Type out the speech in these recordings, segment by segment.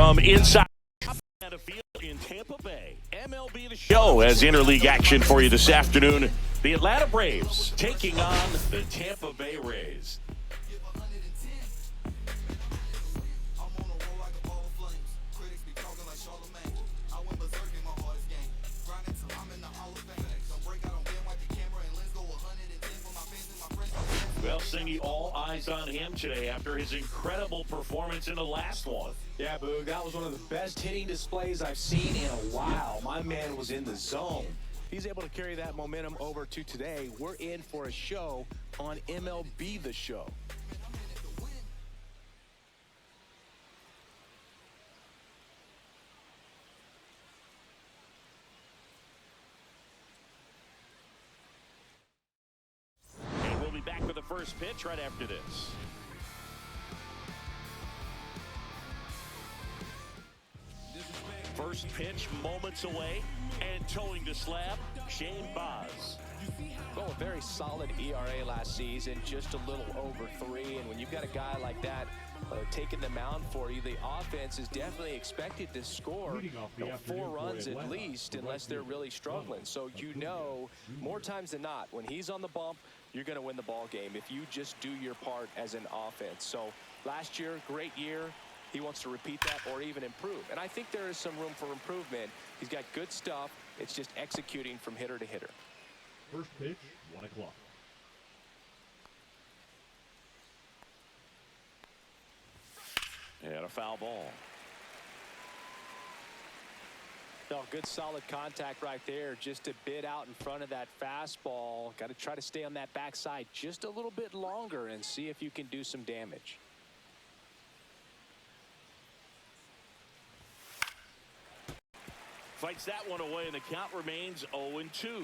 from inside the field in Tampa Bay. MLB The Show has interleague action for you this afternoon. The Atlanta Braves taking on the Tampa Bay Rays. Well, Singy, all eyes on him today after his incredible performance in the last one. Yeah, Boog, that was one of the best hitting displays I've seen in a while. My man was in the zone. He's able to carry that momentum over to today. We're in for a show on MLB The Show. And we'll be back with the first pitch right after this. First pitch moments away, and towing the slab, Shane Baz. Well, a very solid ERA last season, just a little over 3. And when you've got a guy like that taking the mound for you, the offense is definitely expected to score 4 runs at least, unless they're really struggling. So you know, more times than not, when he's on the bump, you're going to win the ball game if you just do your part as an offense. So last year, great year. He wants to repeat that or even improve. And I think there is some room for improvement. He's got good stuff. It's just executing from hitter to hitter. First pitch, 1 o'clock. And a foul ball. No, good solid contact right there. Just a bit out in front of that fastball. Got to try to stay on that backside just a little bit longer and see if you can do some damage. Fights that one away, and the count remains 0-2.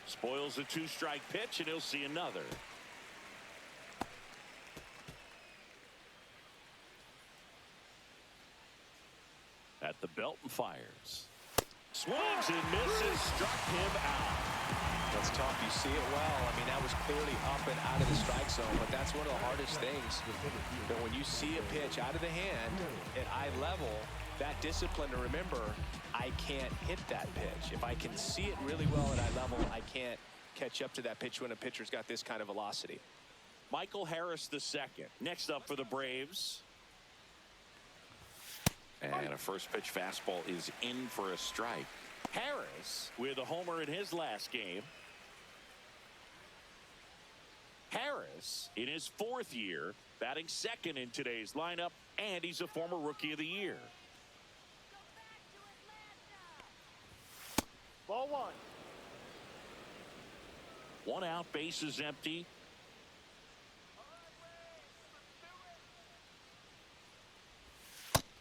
Spoils a 2-strike pitch, and he'll see another. At the belt and fires. Swings and misses, struck him out. That's tough. You see it well. I mean, that was clearly up and out of the strike zone, but that's one of the hardest things. But when you see a pitch out of the hand at eye level, that discipline to remember, I can't hit that pitch. If I can see it really well at eye level, I can't catch up to that pitch when a pitcher's got this kind of velocity. Michael Harris II. Next up for the Braves. And a first pitch fastball is in for a strike. Harris with a homer in his last game. Harris in his 4th year, batting second in today's lineup, and he's a former Rookie of the Year. Ball 1. 1 out, bases empty.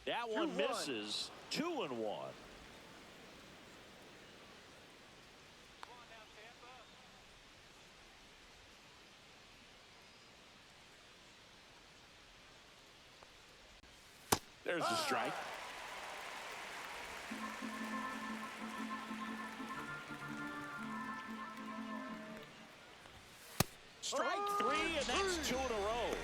That one misses. 2-1. There's the strike. Strike 3, and that's 2 in a row.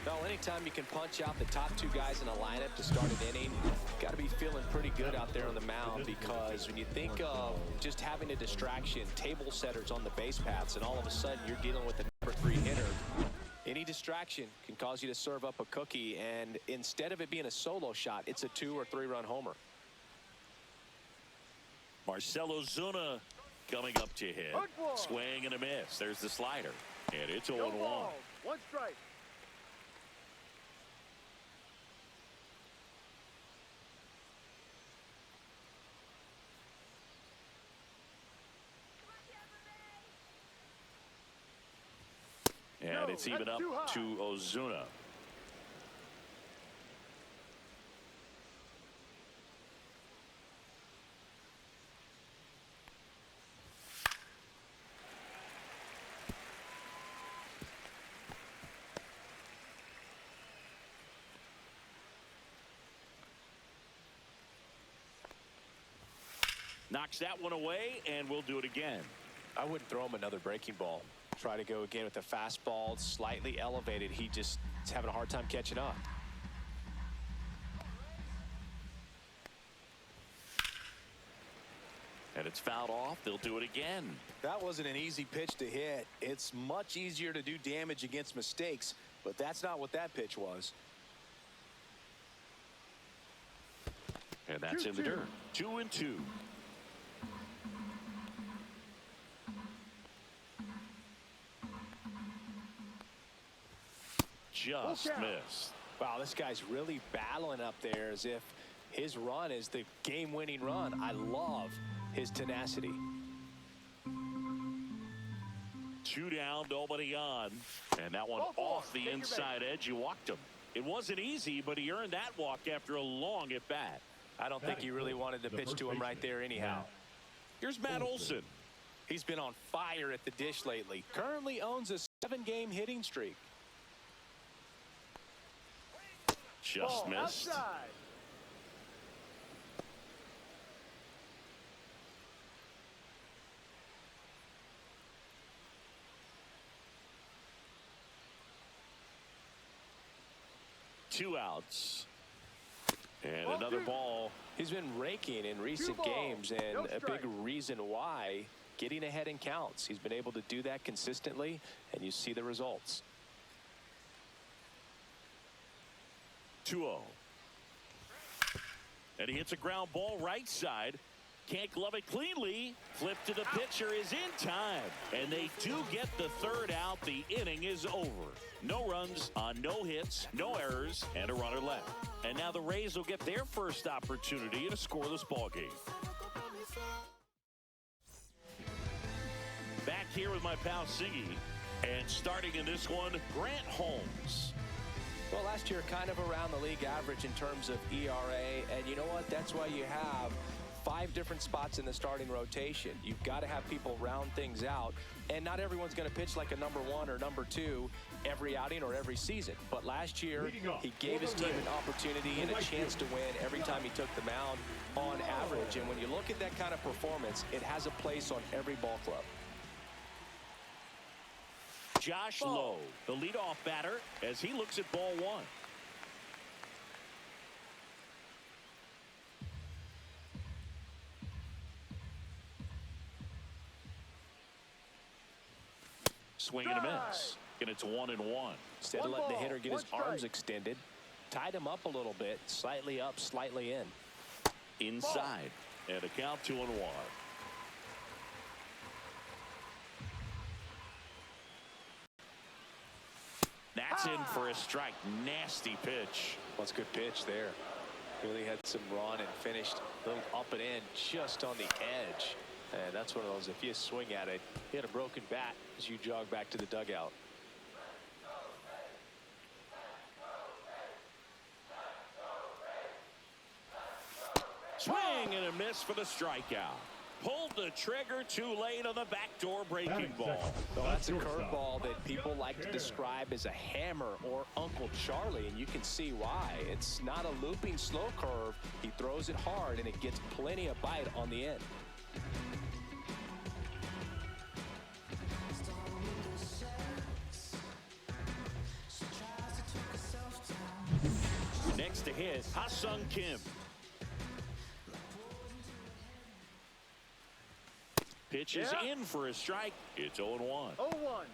Well, anytime you can punch out the top 2 guys in a lineup to start an inning, got to be feeling pretty good out there on the mound, because when you think of just having a distraction, table setters on the base paths, and all of a sudden you're dealing with the number 3 hitter, any distraction can cause you to serve up a cookie, and instead of it being a solo shot, it's a 2 or 3 run homer. Marcell Ozuna coming up to hit. Swing and a miss. There's the slider. And it's 0-1. 1 strike. And it's even up to Ozuna. Knocks that one away, and we'll do it again. I wouldn't throw him another breaking ball. Try to go again with the fastball, slightly elevated. He just is having a hard time catching up. And it's fouled off. They'll do it again. That wasn't an easy pitch to hit. It's much easier to do damage against mistakes, but that's not what that pitch was. And that's in the dirt. 2-2. Just missed. Wow, this guy's really battling up there as if his run is the game-winning run. I love his tenacity. 2 down, nobody on. And that one off the inside edge. You walked him. It wasn't easy, but he earned that walk after a long at-bat. I don't think he really wanted to pitch to him right there anyhow. Here's Matt Olson. He's been on fire at the dish lately. Currently owns a 7-game hitting streak. Just missed. Outside. Two outs. And another ball. He's been raking in recent games, and a big reason why, getting ahead in counts. He's been able to do that consistently, and you see the results. 2-0. And he hits a ground ball right side. Can't glove it cleanly. Flip to the pitcher is in time. And they do get the third out. The inning is over. No runs on no hits, no errors, and a runner left. And now the Rays will get their first opportunity in a scoreless ball game. Back here with my pal Siggy. And starting in this one, Grant Holmes. Well, last year kind of around the league average in terms of ERA. And you know what? That's why you have 5 different spots in the starting rotation. You've got to have people round things out. And not everyone's going to pitch like a number 1 or number 2 every outing or every season. But last year, he gave his team an opportunity and a chance to win every time he took the mound on average. And when you look at that kind of performance, it has a place on every ball club. Josh Lowe, the leadoff batter, as he looks at ball 1. Swing and a miss. And it's 1-1. Instead of letting the hitter get his arms extended, tied him up a little bit, slightly up, slightly in. Inside. And a count 2-1. That's in for a strike. Nasty pitch. Well, it's a good pitch there. Really had some run and finished a little up and in just on the edge. And that's one of those, if you swing at it, you had a broken bat as you jog back to the dugout. Swing and a miss for the strikeout. Pulled the trigger too late on the backdoor breaking ball. Well, that's a curveball that people like to describe as a hammer or Uncle Charlie, and you can see why. It's not a looping slow curve. He throws it hard, and it gets plenty of bite on the end. Next to hit, Ha-Sung Kim. Pitch is in for a strike. It's 0-1. 0-1.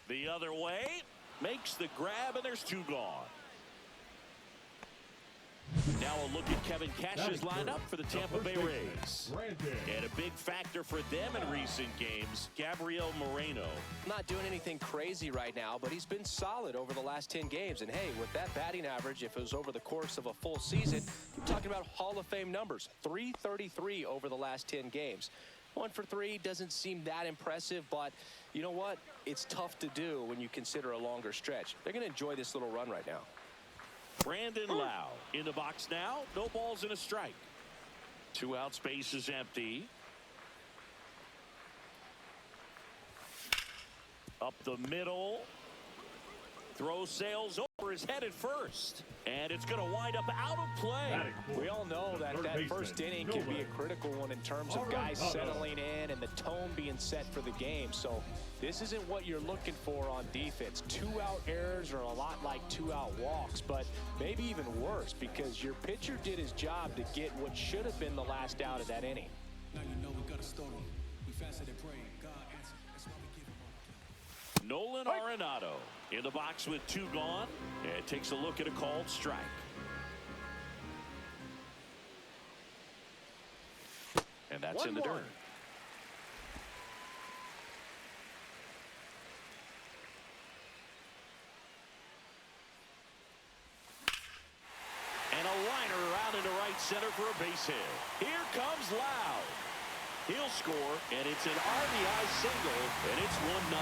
The other way, makes the grab, and there's 2 gone. Now a look at Kevin Cash's lineup for the Tampa Bay Rays. And a big factor for them in recent games, Gabriel Moreno. Not doing anything crazy right now, but he's been solid over the last 10 games. And hey, with that batting average, if it was over the course of a full season, you're talking about Hall of Fame numbers. .333 over the last 10 games. 1 for 3 doesn't seem that impressive, but you know what? It's tough to do when you consider a longer stretch. They're going to enjoy this little run right now. Brandon Lau in the box now. No balls and a strike. 2 out, space is empty. Up the middle. Throw sails over, is headed first. And it's going to wind up out of play. We all know that first inning can be a critical one in terms of guys settling in and the tone being set for the game. So this isn't what you're looking for on defense. 2-out errors are a lot like 2-out walks, but maybe even worse because your pitcher did his job to get what should have been the last out of that inning. Now you know we got a story. We fasted and prayed. God answered. That's why we give him all. Nolan Arenado in the box with 2 gone, and takes a look at a called strike. And that's in the dirt. And a liner out into right center for a base hit. Here comes Loud. He'll score, and it's an RBI single, and it's 1-0.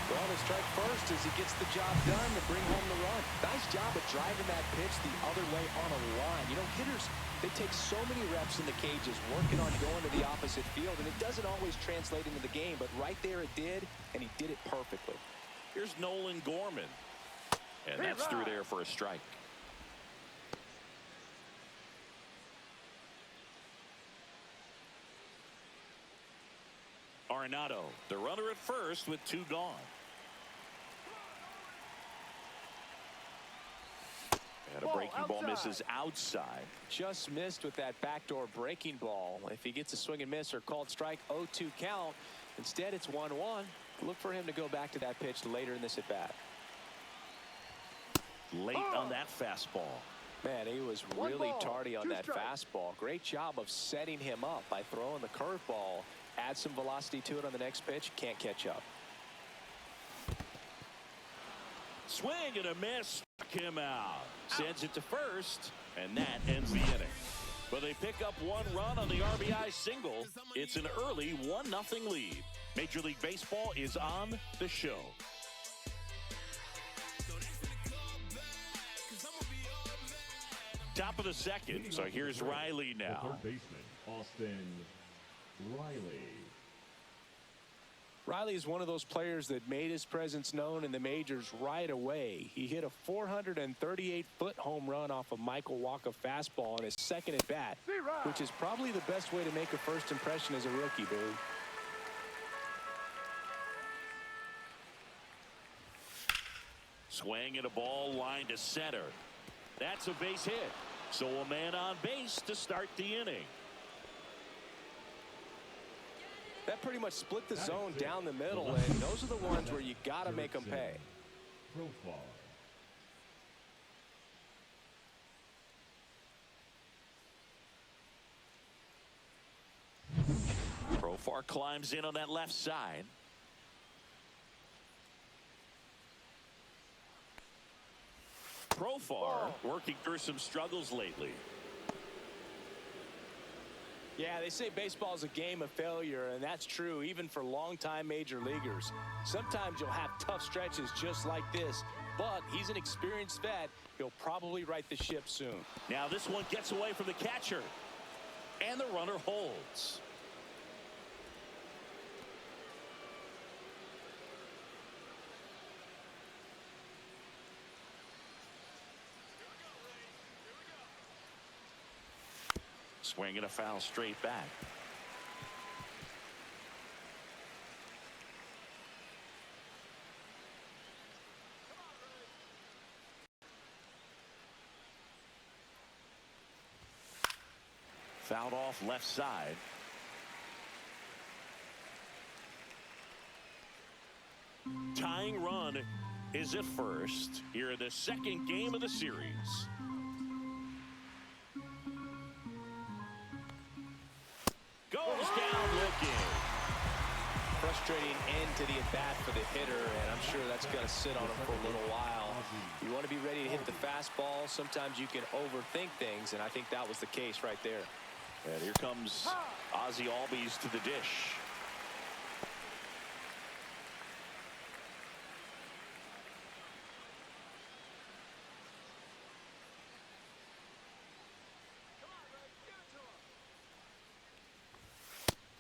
Well, to strike first as he gets the job done to bring home the run. Nice job of driving that pitch the other way on a line. You know, hitters, they take so many reps in the cages working on going to the opposite field, and it doesn't always translate into the game, but right there it did, and he did it perfectly. Here's Nolan Gorman, and that's through there for a strike. Arenado, the runner at first with 2 gone. And a breaking ball misses outside. Just missed with that backdoor breaking ball. If he gets a swing and miss or called strike, 0-2 count. Instead, it's 1-1. Look for him to go back to that pitch later in this at bat. Late on that fastball. Man, he was really tardy on that fastball. Great job of setting him up by throwing the curveball. Add some velocity to it on the next pitch. Can't catch up. Swing and a miss. Struck him out. Sends it to first, and that ends the inning. But they pick up 1 run on the RBI single. It's an early 1-0 lead. Major League Baseball is on the show. Top of the second, so here's Riley now. Third baseman, Austin Riley. Riley is one of those players that made his presence known in the majors right away. He hit a 438-foot home run off of Michael Wacha fastball in his second at bat, which is probably the best way to make a first impression as a rookie, dude. Swing and a ball line to center. That's a base hit. So a man on base to start the inning. That pretty much split the zone down the middle, and those are the ones where you got to make them pay. Profile. Profar climbs in on that left side. Profar working through some struggles lately. Yeah, they say baseball is a game of failure, and that's true even for longtime major leaguers. Sometimes you'll have tough stretches just like this, but he's an experienced vet. He'll probably right the ship soon. Now this one gets away from the catcher, and the runner holds. Swing and a foul straight back. Fouled off left side. Tying run is at first here in the second game of the series. Goes down looking. Frustrating end to the at-bat for the hitter, and I'm sure that's going to sit on him for a little while. You want to be ready to hit the fastball. Sometimes you can overthink things, and I think that was the case right there. And here comes Ozzie Albies to the dish.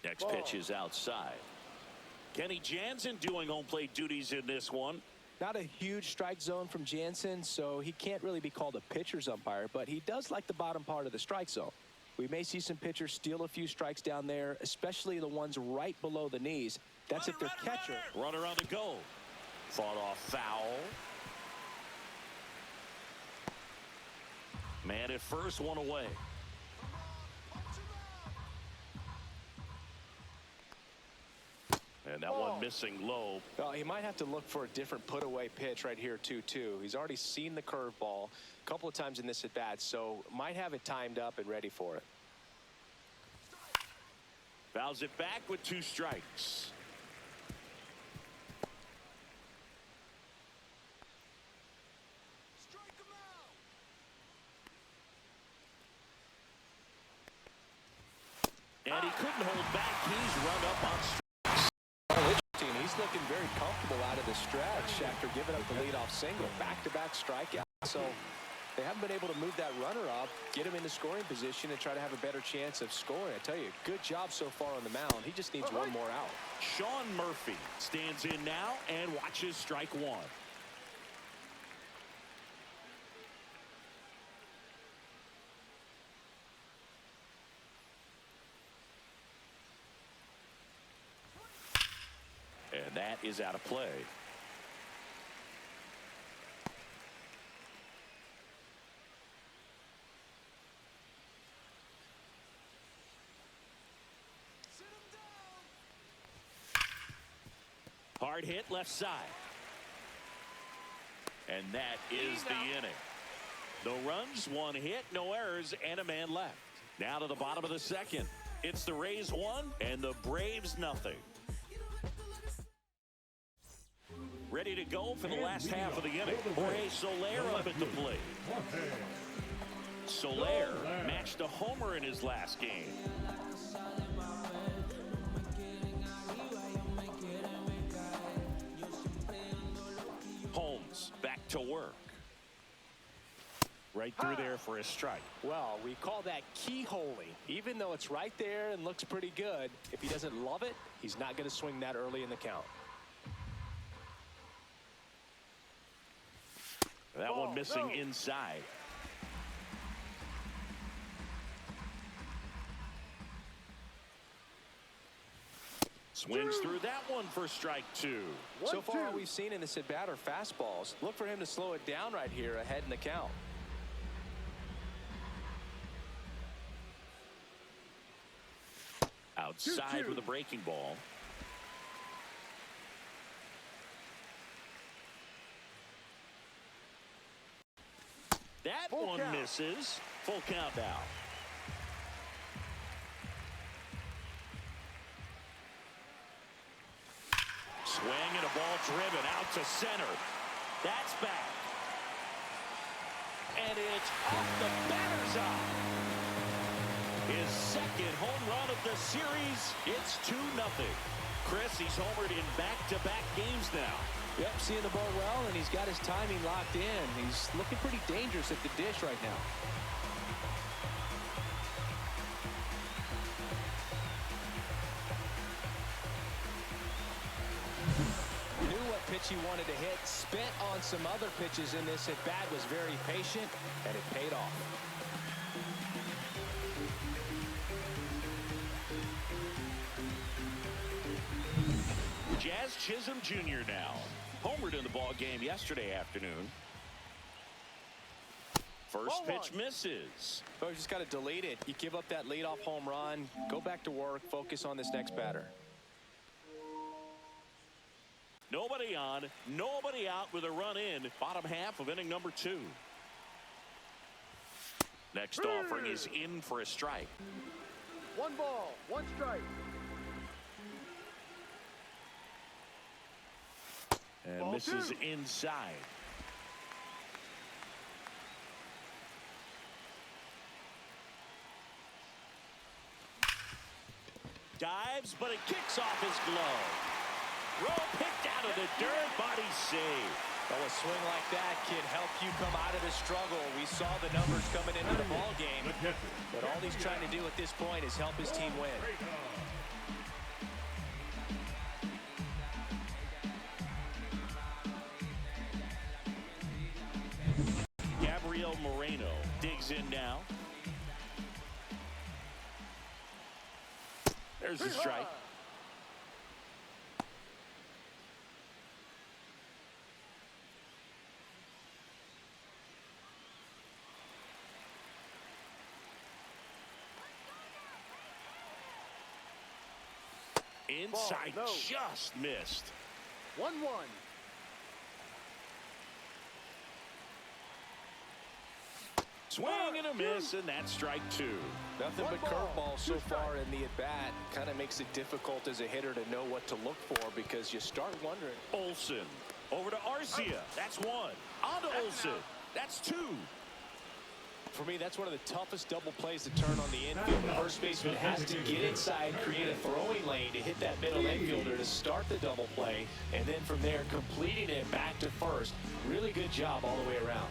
Next pitch is outside. Kenny Jansen doing home plate duties in this one. Not a huge strike zone from Jansen, so he can't really be called a pitcher's umpire, but he does like the bottom part of the strike zone. We may see some pitchers steal a few strikes down there, especially the ones right below the knees. That's if they're catcher. Runner on the go. Fought off foul. Man at first, one away. And that one missing low. Well, he might have to look for a different put-away pitch right here, 2-2. He's already seen the curveball a couple of times in this at-bat, so might have it timed up and ready for it. Fouls it back with 2 strikes. And he couldn't hold back. He's run up on strikes. He's looking very comfortable out of the stretch after giving up the leadoff single. Back-to-back strikeout. So they haven't been able to move that runner up, get him into scoring position, and try to have a better chance of scoring. I tell you, good job so far on the mound. He just needs one more out. Sean Murphy stands in now and watches strike 1. And that is out of play. Hard hit left side. And that is the inning. No runs, 1 hit, no errors, and a man left. Now to the bottom of the 2nd. It's the Rays 1 and the Braves nothing. Ready to go for the last half of the inning. Jorge Soler up at the plate. Soler matched a homer in his last game. Holmes back to work. Right through there for a strike. Well, we call that keyholing. Even though it's right there and looks pretty good, if he doesn't love it, he's not going to swing that early in the count. That one missing inside. Swings through that one for strike 2. So far, all we've seen in this at-bat are fastballs. Look for him to slow it down right here ahead in the count. Outside with a breaking ball. That one misses. Full count now. Swing and a ball driven out to center. That's back. And it's off the batter's eye. His 2nd home run of the series. It's 2-0. Chris, he's homered in back-to-back games now. Yep, seeing the ball well, and he's got his timing locked in. He's looking pretty dangerous at the dish right now. Knew what pitch he wanted to hit, spent on some other pitches in this at-bat, was very patient, and it paid off. Jazz Chisholm Jr. now. Homered in the ball game yesterday afternoon. First pitch misses. Oh, you just got to delete it. You give up that leadoff home run, go back to work, focus on this next batter. Nobody on, nobody out with a run in. Bottom half of inning number 2. Next offering is in for a strike. 1 ball, 1 strike. And Ball misses 2. inside. Dives, but it kicks off his glove. Rowe picked out of the dirt, body save. Well, a swing like that can help you come out of the struggle. We saw the numbers coming into the ball game, but all he's trying to do at this point is help his team win. Moreno digs in now. There's the strike. Inside, Ball, no. just missed. 1-1. Swing and a miss, and that's strike two. Nothing but curveballs so far in the at-bat. Kind of makes it difficult as a hitter to know what to look for because you start wondering. Olsen over to Arcia. That's one. On to Olsen. That's two. For me, that's one of the toughest double plays to turn on the infield. The first baseman has to get inside, create a throwing lane to hit that middle infielder to start the double play, and then from there, completing it back to first. Really good job all the way around.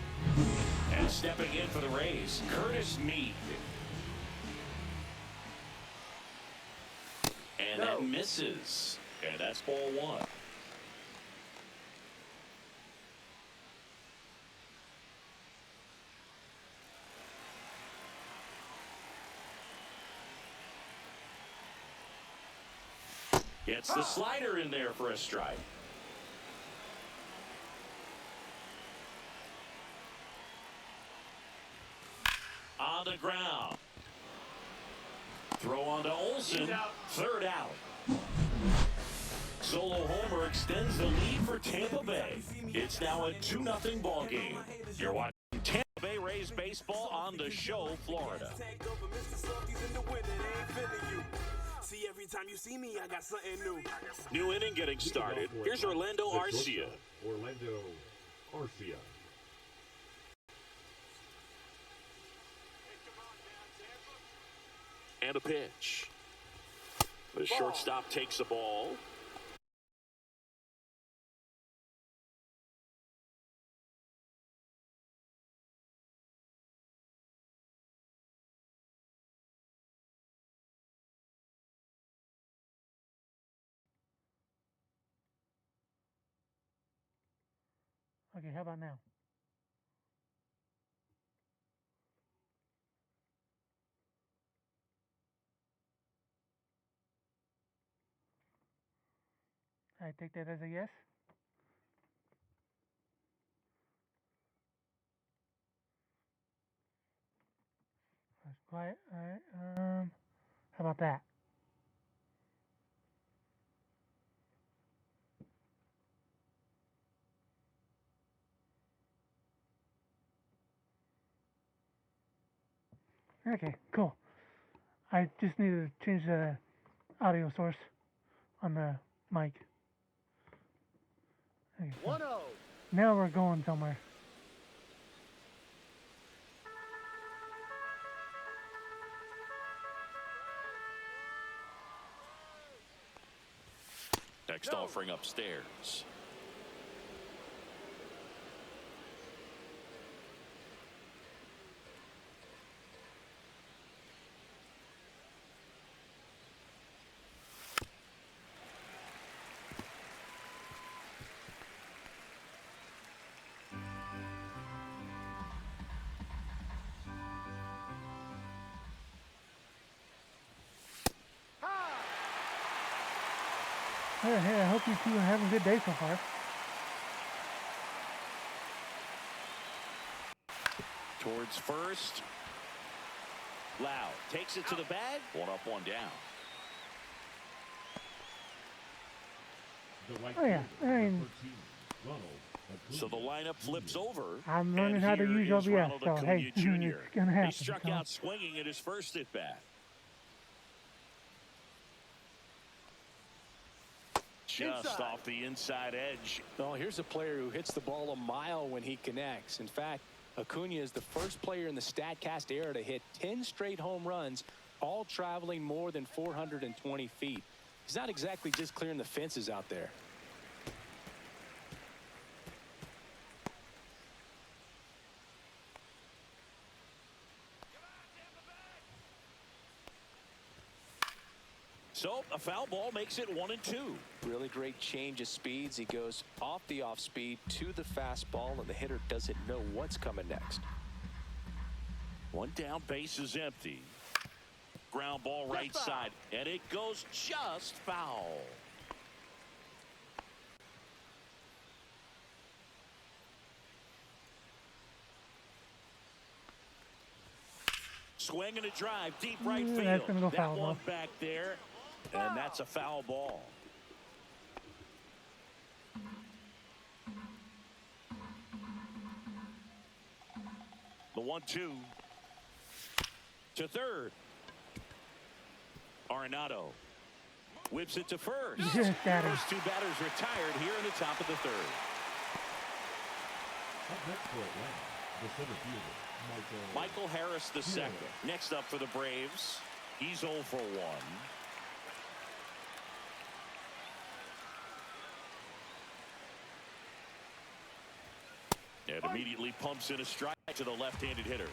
And stepping in for the Rays, Curtis Mead. And that misses. And that's ball one. Gets the slider in there for a strike. On the ground. Throw on to Olsen. Third out. Solo homer extends the lead for Tampa Bay. It's now a 2-0 ball game. You're watching Tampa Bay Rays baseball on the show, Florida. See, every time you see me, I got something new. New inning getting started. Here's Orlando Arcia. Orlando Arcia. And a pitch. The shortstop takes the ball. Okay, how about now? I take that as a yes. That's quiet. All right. How about that? Okay, cool. I just need to change the audio source on the mic. Okay, so 1-0. now we're going somewhere. Next offering upstairs. Hey, I hope you two are having a good day so far. Towards first. Lau takes it to the bag. One up, one down. Oh yeah, I mean, So the lineup flips over. I'm learning how to here use is OBS, Ronald so Acuna hey, Jr. it's gonna happen. He struck out swinging at his first at bat. Just off the inside edge. Well, here's a player who hits the ball a mile when he connects. In fact, Acuna is the first player in the StatCast era to hit 10 straight home runs, all traveling more than 420 feet. He's not exactly just clearing the fences out there. So a foul ball makes it 1-2. Really great change of speeds. He goes off the off speed to the fastball, and the hitter doesn't know what's coming next. One down, base is empty. Ground ball right side, and it goes just foul. Swing and a drive, deep right field. That's gonna go That foul, one though. back there, and that's a foul ball. The 1-2 to third. Arenado whips it to first. Yes, got him. First two batters retired here in the top of the third. Up next for Atlanta, the center fielder, Michael Harris the second. Next up for the Braves, he's 0 for 1. And immediately pumps in a strike to the left-handed hitter.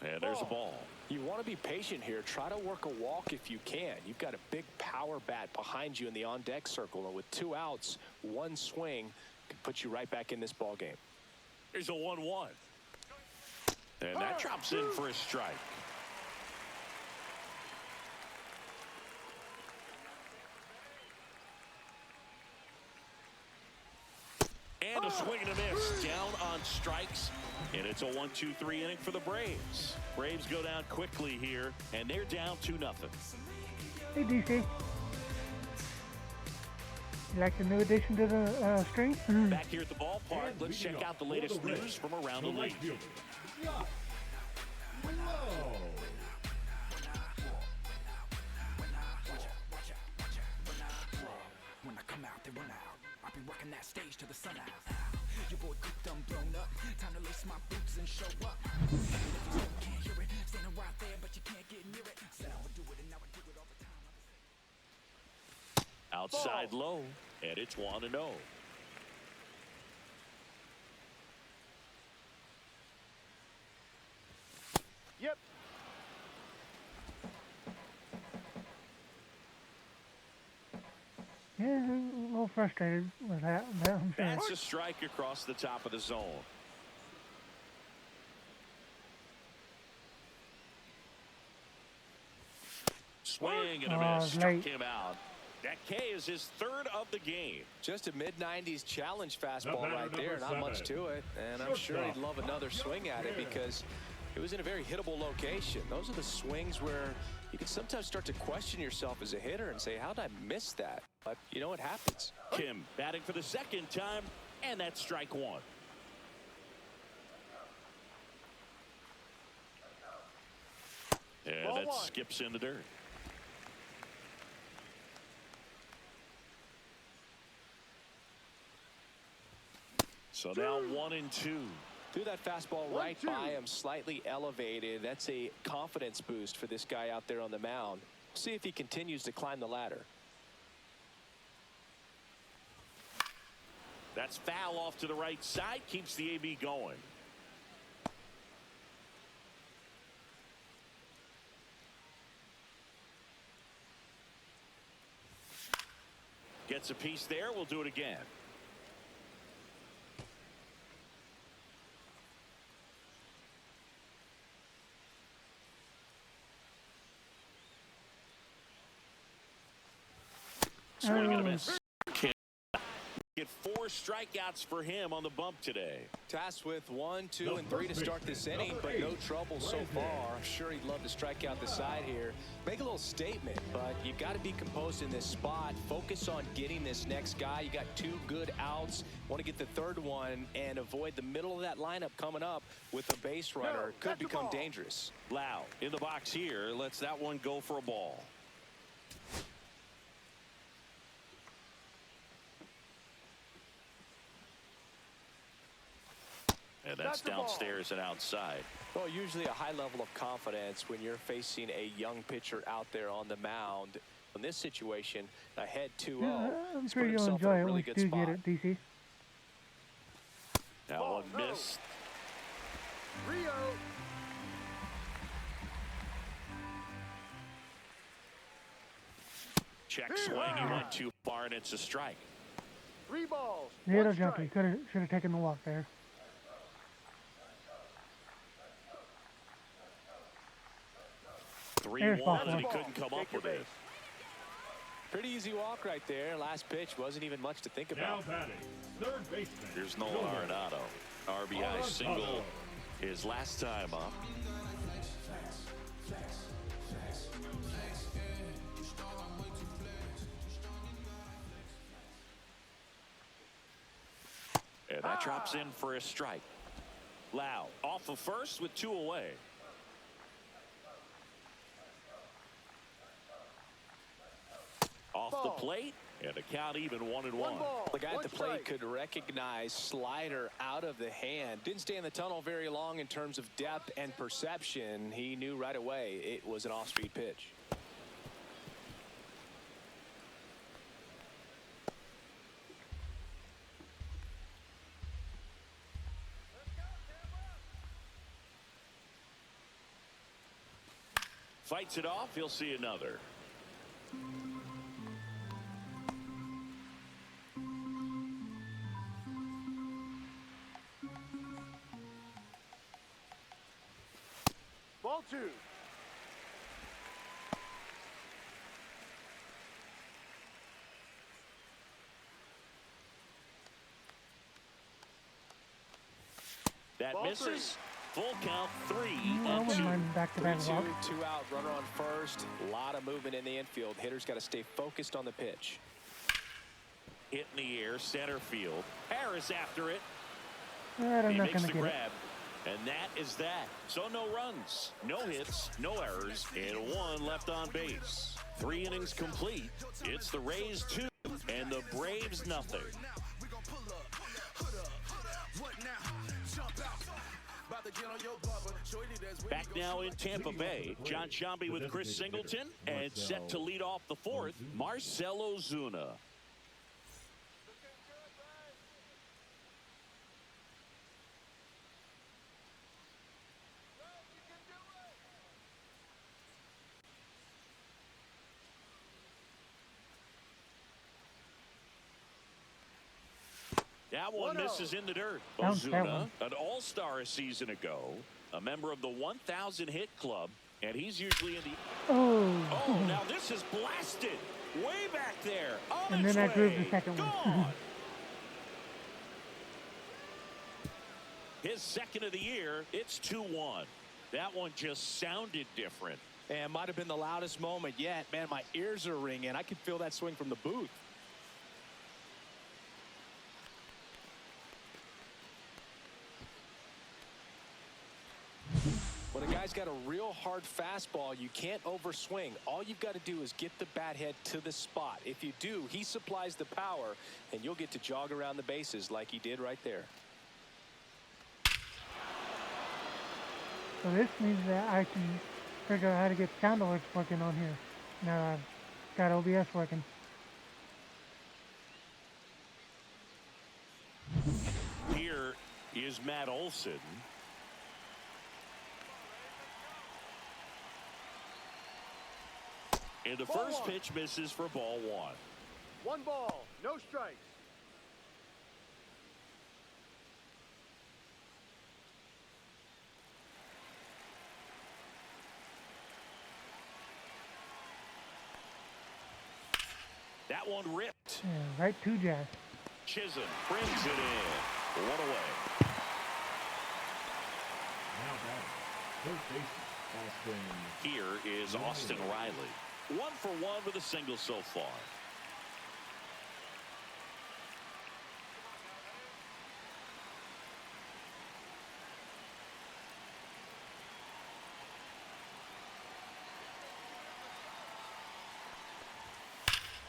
And there's a ball. You want to be patient here. Try to work a walk if you can. You've got a big power bat behind you in the on-deck circle, and with 2 outs, 1 swing can put you right back in this ball game. Here's a 1-1. And that drops in for a strike. And a swing and a miss. Down on strikes. And it's a 1-2-3 inning for the Braves. Braves go down quickly here, and they're down 2-0. Hey, DC. You like the new addition to the string? Back here at the ballpark, let's check out the latest news from around the league. When I come out, they run out. I'll be working that stage till the sun out. Your boy cooked, I'm blown up. Time to lace my boots and show up. If you still can't hear it, standing right there, but you can't get near it. Said I would do it, and now I do it all the time. Outside low, and it's 1-0. Yep. Yeah, a little frustrated with that. I'm sure. That's a strike across the top of the zone. Swing and a miss. Struck late. him out. That K is his third of the game. Just a mid-90s challenge fastball batter, right there. number Not much 7. to it. And I'm sure he'd love another swing at it because it was in a very hittable location. Those are the swings where you can sometimes start to question yourself as a hitter and say, how did I miss that? But, you know, it happens. Kim batting for the second time, and that's strike 1. And that skips in the dirt. So now 1-2. Threw that fastball right by him, slightly elevated. That's a confidence boost for this guy out there on the mound. See if he continues to climb the ladder. That's foul off to the right side, keeps the AB going. Gets a piece there, we'll do it again. Swing and a miss. Get 4 strikeouts for him on the bump today. Tasked with 1, 2, and 3 to start this inning, but no trouble so far. I'm sure he'd love to strike out the side here. Make a little statement, but you got to be composed in this spot. Focus on getting this next guy. You got 2 good outs. Want to get the third one and avoid the middle of that lineup coming up with a base runner. Could become dangerous. Lau in the box here. Lets that one go for a ball. And that's downstairs and outside. Well, usually a high level of confidence when you're facing a young pitcher out there on the mound. In this situation, ahead 2-0. I'm sure you'll enjoy it when you do get it, DC. That one missed. Rio. Check swing. He went too far, and it's a strike. 3 balls. Little 1 jumpy. strike. Should have taken the walk there. There's 3-1, ball and he four. couldn't come up Take your with it. base. Pretty easy walk right there. Last pitch wasn't even much to think Now about. batting, third baseman. Here's Nolan Arenado. RBI single his last time up. And that drops in for a strike. Lau off of first with 2 away. Off the plate, and a count even 1-1. The guy at 1 the plate strike. could recognize slider out of the hand. Didn't stay in the tunnel very long in terms of depth and perception. He knew right away it was an off-speed pitch. Fights it off. He'll see another. Ball 2. That Ball misses. Full count, 3 I and wouldn't 2. mind back-to-back 3-2, walk. 2 out, runner on first. A lot of movement in the infield. Hitters got to stay focused on the pitch. Hit in the air, center field. Harris after it. Alright, I'm He not makes gonna the get it. grab. And that is that. So no runs, no hits, no errors, and 1 left on base. 3 innings complete. It's the Rays 2 and the Braves nothing. Back now in Tampa Bay, John Sciambi with Chris Singleton, and set to lead off the 4th, Marcell Ozuna. That one misses in the dirt. Bounce that Ozuna, one. an all-star a season ago, a member of the 1,000 hit club, and he's usually in the... Oh. Oh, now this is blasted. Way back there. On And its then I grooved way. the second one. Gone. His second of the year, it's 2-1. That one just sounded different. And might have been the loudest moment yet. Man, my ears are ringing. I can feel that swing from the booth. When a guy's got a real hard fastball, you can't overswing. All you've got to do is get the bat head to the spot. If you do, he supplies the power, and you'll get to jog around the bases like he did right there. So this means that I can figure out how to get sound alerts working on here. Now I've got OBS working. Here is Matt Olson. And the first pitch misses for ball 1. 1 ball. No strikes. That one ripped. Yeah, right to Jazz. Chisholm brings it in. 1 away. Now batting, third baseman, Austin. Here is Austin Riley. 1 for 1 with a single so far.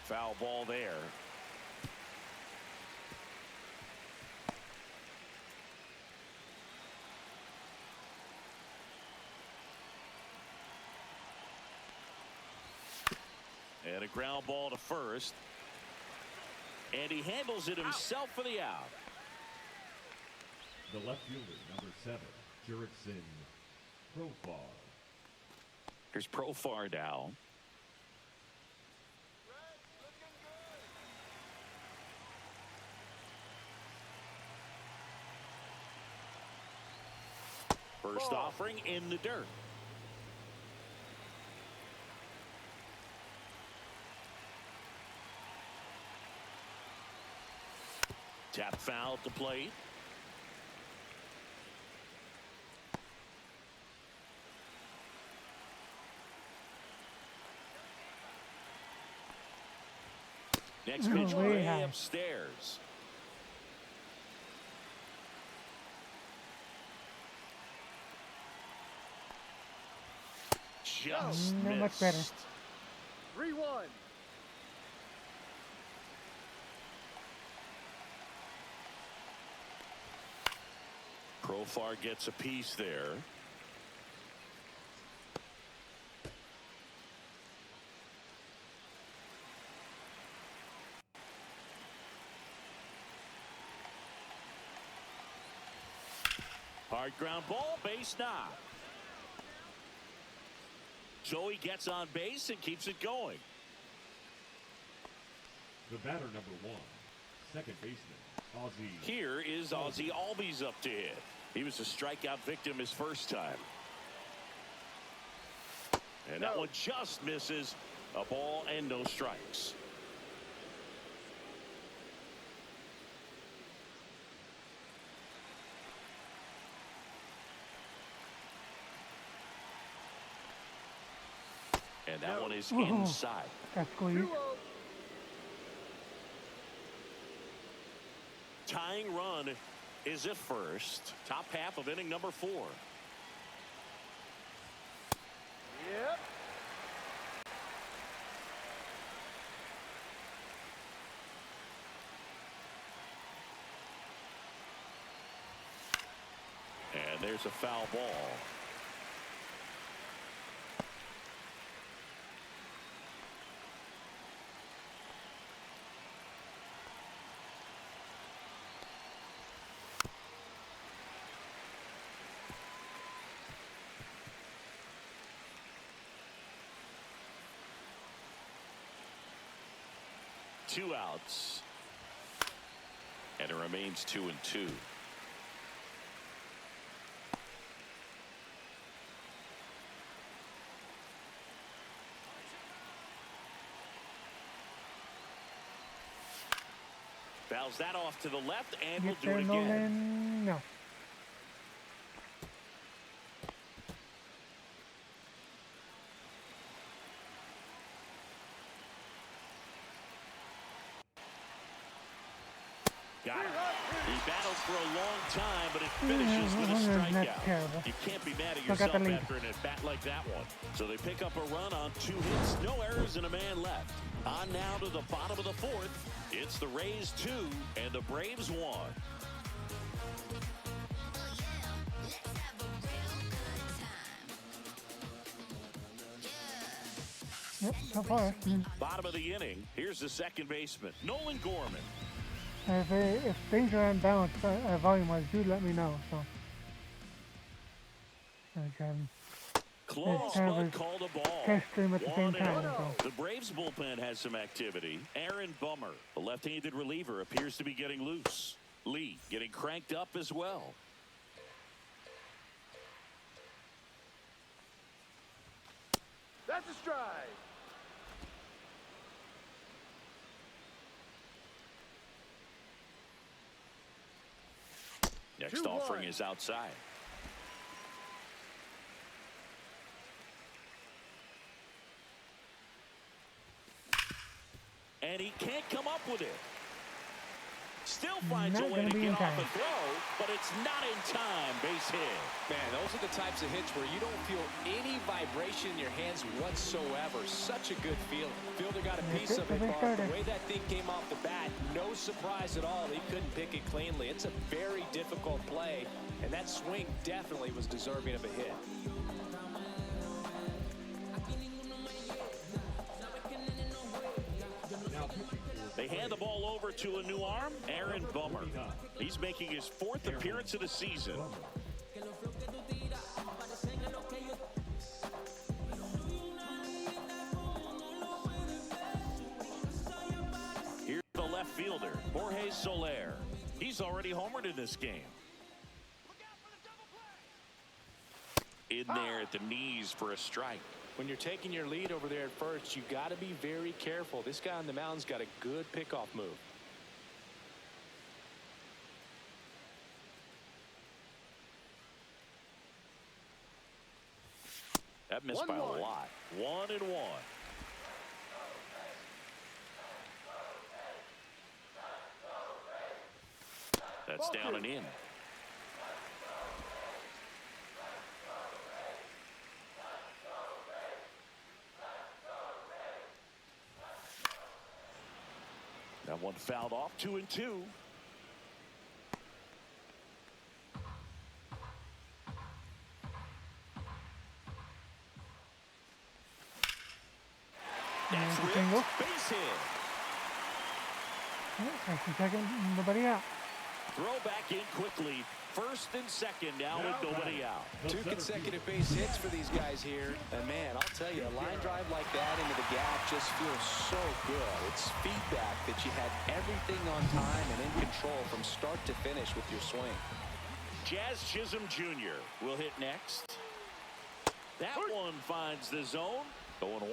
Foul ball there. And a ground ball to first. And he handles it himself for the out. The left fielder, number 7, Jurickson Profar. Here's Profar now. First offering in the dirt. Tap foul at the plate. Next pitch way upstairs. Just not missed. much better. 3-1. Profar gets a piece there. Hard ground ball, base knock. So he gets on base and keeps it going. The batter number 1, second baseman, Ozzie. Here is Ozzie Albies up to hit. He was a strikeout victim his first time. And that one just misses. A ball and no strikes. And that one is inside. That's squeeze. Tying run is at first. Top half of inning number 4. Yep. And there's a foul ball. Two outs. And it remains 2-2. Fouls that off to the left, and we'll do it again. Nolan. No. Got it. He battled for a long time, but it finishes with a strikeout. You can't be mad at yourself after an at-bat like that one. So they pick up a run on 2 hits, no errors, and a man left. On now to the bottom of the 4th. It's the Rays 2 and the Braves 1. Yep, so far. Bottom of the inning. Here's the second baseman, Nolan Gorman. If things are unbalanced volume-wise, do let me know. So. Close, but called a ball. Test stream at the same time. So. The Braves bullpen has some activity. Aaron Bummer, the left-handed reliever, appears to be getting loose. Lee getting cranked up as well. That's a strike. Next offering is outside. And he can't come up with it. Still finds a way to get off and throw, but it's not in time. Base hit. Man, those are the types of hits where you don't feel any vibration in your hands whatsoever. Such a good feeling. Fielder got a piece of it, Mark. The way that thing came off the bat, no surprise at all. He couldn't pick it cleanly. It's a very difficult play, and that swing definitely was deserving of a hit. They hand the ball over to a new arm, Aaron Bummer. He's making his 4th appearance of the season. Here's the left fielder, Jorge Soler. He's already homered in this game. there at the knees for a strike. When you're taking your lead over there at first, you got to be very careful. This guy on the mound's got a good pickoff move. That missed by a lot. 1-1. That's down and in. That one fouled off. 2-2. That's ripped. Single. Base hit. Second, nobody out. Throw back in quickly. First and second now with nobody out. 2 consecutive base hits for these guys here. And man, I'll tell you, a line drive like that into the gap just feels so good. It's feedback that you had everything on time and in control from start to finish with your swing. Jazz Chisholm Jr. will hit next. That one finds the zone. 0-1.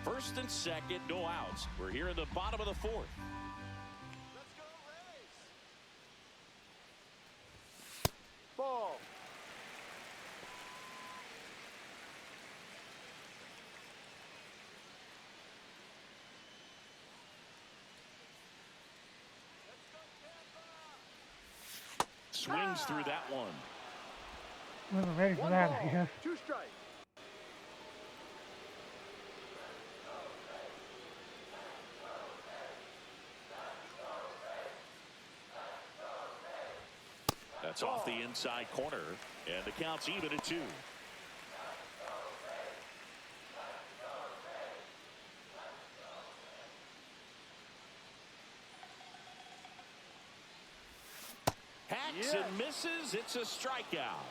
First and second, no outs. We're here in the bottom of the fourth. Let's go, Rays. Ball. Swings through that one. Wasn't ready for that, I guess. 2 strikes. That's off the inside corner, and the count's even at 2. Hacks and misses. It's a strikeout.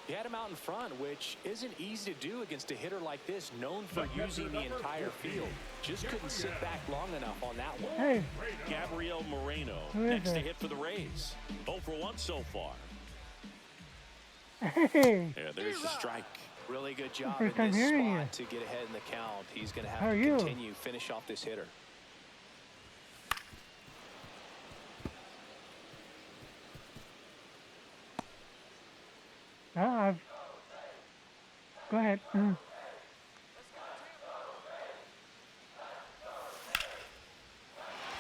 He had him out in front, which isn't easy to do against a hitter like this, known for using the entire field. Just couldn't sit back long enough on that one. Hey, Gabriel Moreno Who is next to that? hit for the Rays. 0 for 1 so far. hey, Yeah, there's the strike. Really good job First in time this hearing spot you. to get ahead in the count. He's going to How have are to you? continue, finish off this hitter. Go ahead. On a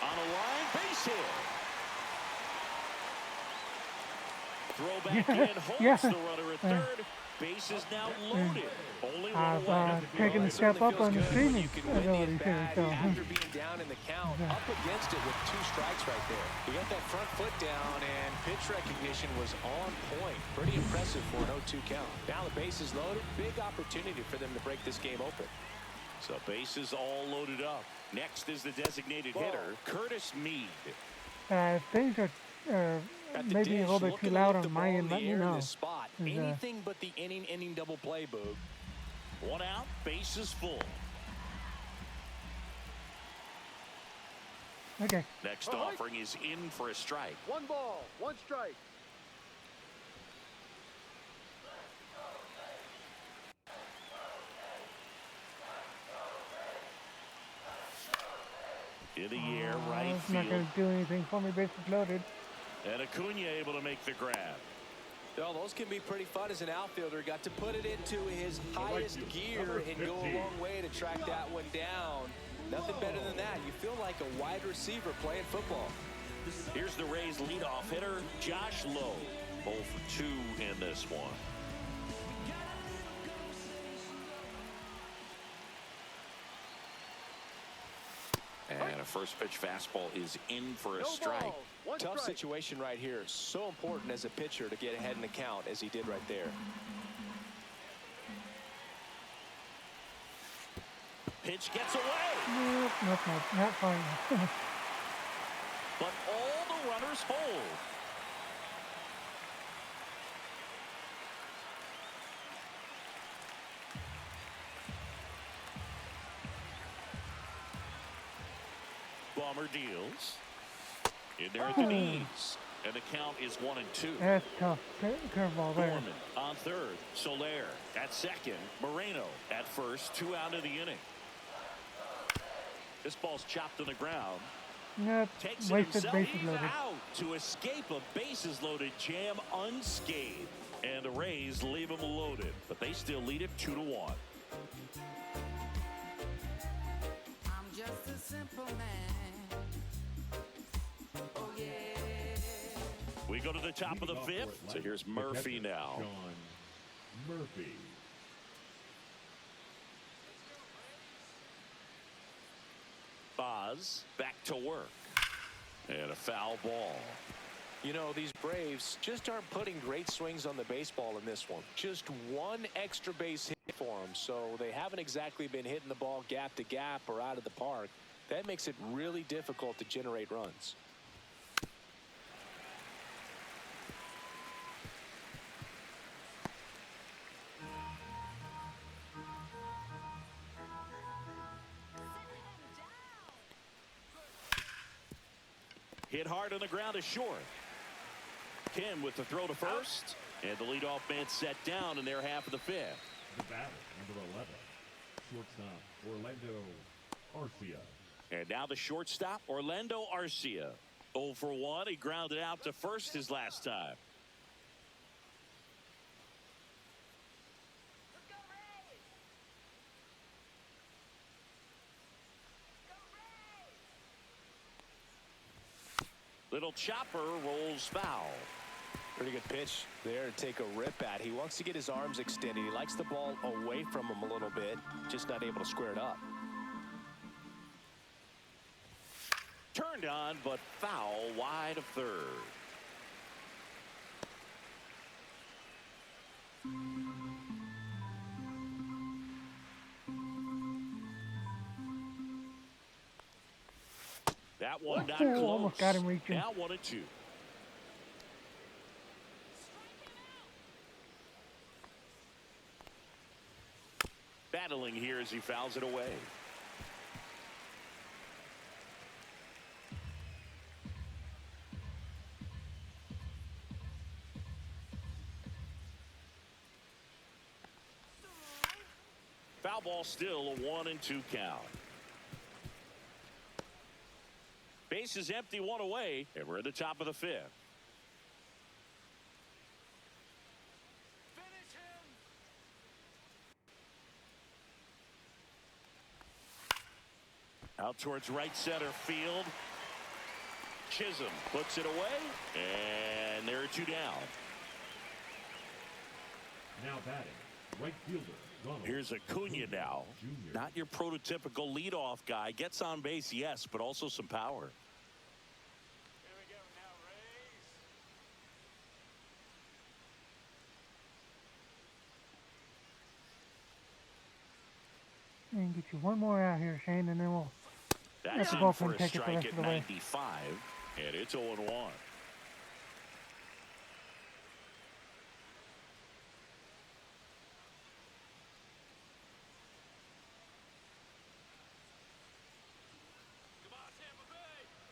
line, base hit. Throw back in, holds the runner at third. Base is now loaded. Only one I've away. taken a step up on the streaming You can win the ability here, at-bat so after being down in the count, up against it with 2 strikes right there. He got that front foot down, and pitch recognition was on point. Pretty impressive for an 0-2 count. Now the base is loaded. Big opportunity for them to break this game open. So bases all loaded up. Next is the designated hitter, Curtis Mead. things are At the maybe a dish, little bit looking too to loud lift on the my ball in end. the Let me air in know. this spot. Is, Anything but the inning double play, Boog. 1 out, base is full. Okay. Next offering is in for a strike. 1 ball, 1 strike. In the air, right It's not going field. to do anything for me. Bases loaded. And Acuna able to make the grab. Well, those can be pretty fun as an outfielder. Got to put it into his highest gear and go a long way to track that one down. Nothing better than that. You feel like a wide receiver playing football. Here's the Rays leadoff hitter, Josh Lowe. 0 for 2 in this one. And a first pitch fastball is in for a strike. Ball, 1 Tough strike. situation right here. So important as a pitcher to get ahead in the count as he did right there. Pitch gets away. Nope, not fine. But all the runners hold. Bomber deals. In there at the knees. And the count is 1-2. That's tough. Curveball there. Gorman on third. Soler at second. Moreno at first. 2 out of the inning. This ball's chopped on the ground. Yep. Takes it Wasted himself. bases He's loaded. out to escape a bases loaded jam unscathed. And the Rays leave him loaded. But they still lead it 2-1. I'm just a simple man. Oh yeah. We go to the top of the Leading off for fifth. So Atlanta, here's the Murphy catcher, now. Sean Murphy. Boz back to work. And a foul ball. You know, these Braves just aren't putting great swings on the baseball in this one. Just one extra base hit for them, so they haven't exactly been hitting the ball gap to gap or out of the park. That makes it really difficult to generate runs. Hit hard on the ground is short. Kim with the throw to first. And the leadoff man set down in their half of the fifth. The batter, number 11, shortstop Orlando Arcia. And now the shortstop, Orlando Arcia. 0 for 1. He grounded out to first his last time. Little chopper rolls foul. Pretty good pitch there to take a rip at. He wants to get his arms extended. He likes the ball away from him a little bit, just not able to square it up. Turned on, but foul wide of third. That one not close. Almost got him reaching. Now 1-2. Battling here as he fouls it away. Foul ball, still a 1-2 count. Base is empty, 1 away, and we're at the top of the fifth. Out towards right center field. Chisholm puts it away, and there are 2 down. Now batting, right fielder Ronald Here's Acuna now. Jr. Not your prototypical leadoff guy. Gets on base, yes, but also some power. And get you one more out here, Shane, and then we'll That's the in bullpen for a take it the strike rest at of the way. 95, and it's 0-1.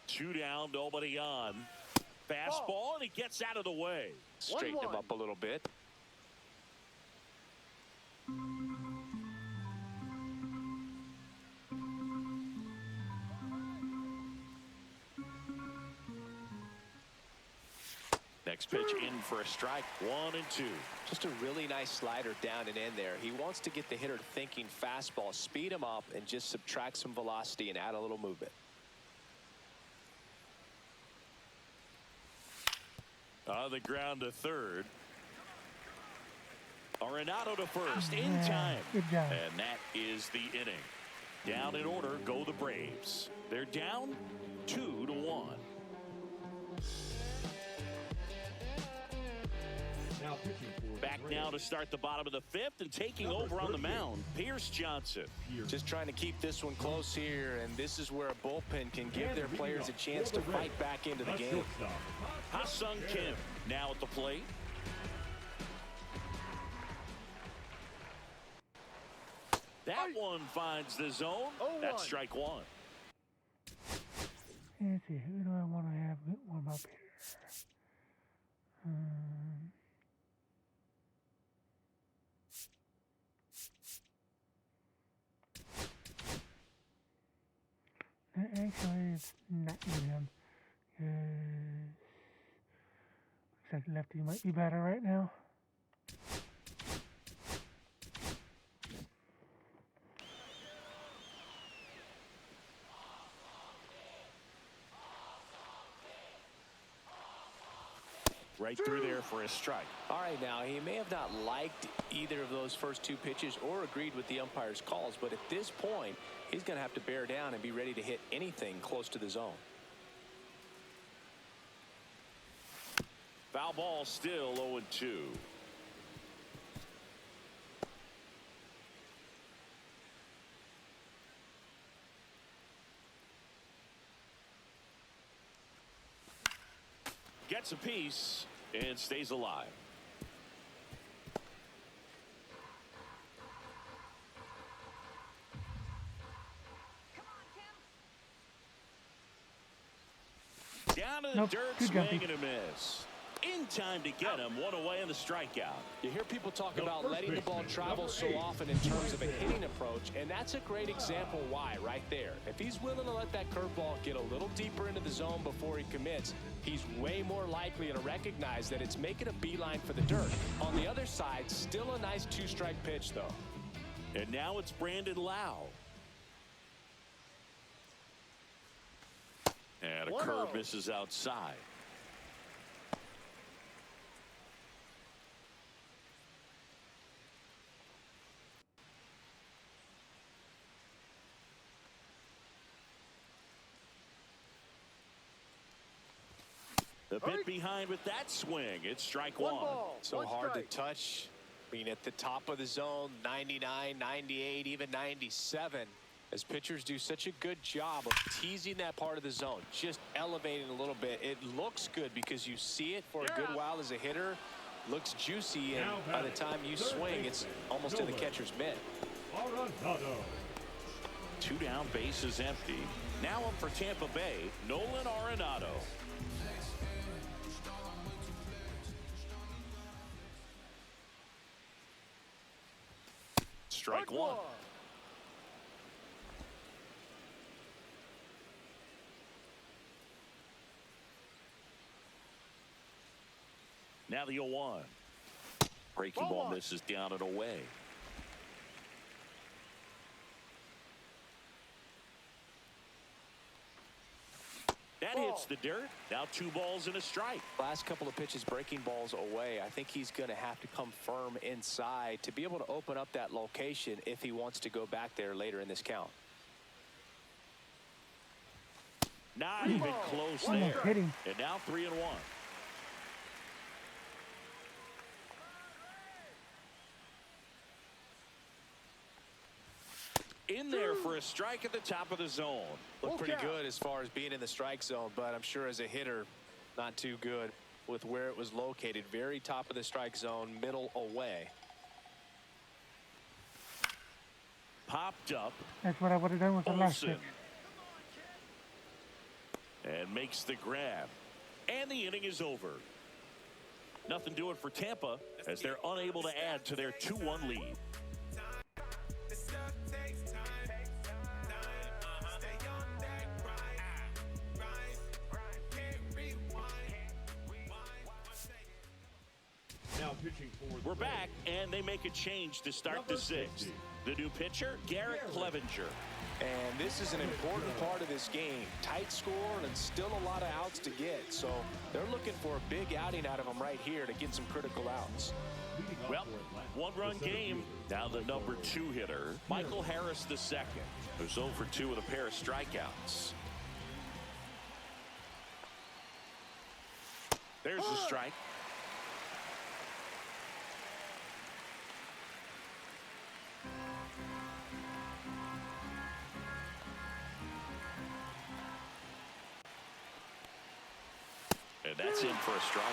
Two down, nobody on. Fastball, and he gets out of the way. Straighten him up a little bit. Next pitch in for a strike. 1-2. Just a really nice slider down and in there. He wants to get the hitter thinking fastball, speed him up, and just subtract some velocity and add a little movement. On the ground to third. Arenado to first in Yeah, time. good job. And that is the inning. Down in order go the Braves. They're down 2-1. Now pitching for Back the now Braves, to start the bottom of the fifth and taking Number over on the 38. mound, Pierce Johnson. Pierce. Just trying to keep this one close here, and this is where a bullpen can give And their leading players off a chance for to the fight Rays, back into the the game. shortstop, Ha-Sung Kim now at the plate. That one finds the zone. That's strike 1. Let's see, who do I want to have a bit warm up here. Actually, it's not medium. Looks like lefty might be better right now. Right through there for a strike. All right, now, he may have not liked either of those first two pitches or agreed with the umpire's calls, but at this point, he's going to have to bear down and be ready to hit anything close to the zone. Foul ball, still 0-2. Gets a piece and stays alive. Down to the dirt, swing and a miss. In time to get him, one away on the strikeout. You hear people talk about letting the ball travel so often in terms of a hitting approach, and that's a great example why right there. If he's willing to let that curveball get a little deeper into the zone before he commits, he's way more likely to recognize that it's making a beeline for the dirt. On the other side, still a nice two-strike pitch, though. And now it's Brandon Lau. And a curve misses outside. The bit behind with that swing. It's strike one. So hard to touch. I mean, at the top of the zone, 99, 98, even 97. As pitchers do such a good job of teasing that part of the zone, just elevating a little bit. It looks good because you see it for a good while as a hitter. Looks juicy, and by the time you swing, it's almost in the catcher's mitt. Two down, bases empty. Now up for Tampa Bay, Nolan Arenado. Strike one. Now the 0-1. Breaking ball misses down and away. That hits the dirt. Now 2 balls and a strike. Last couple of pitches breaking balls away. I think he's going to have to come firm inside to be able to open up that location if he wants to go back there later in this count. Not even close there. And now 3-1. In there for a strike at the top of the zone. Looked pretty good as far as being in the strike zone, but I'm sure as a hitter, not too good with where it was located. Very top of the strike zone, middle away. Popped up. That's what I would have done with the last pitch. And makes the grab. And the inning is over. Nothing doing for Tampa as they're unable to add to their 2-1 lead. We're back, and they make a change to start the 6th. The new pitcher, Garrett Clevenger. And this is an important part of this game. Tight score and still a lot of outs to get. So they're looking for a big outing out of them right here to get some critical outs. Well, 1-run game. Now the number 2 hitter, Michael Harris II, who's 0 for 2 with a pair of strikeouts. There's the strike. And that's in for a strike.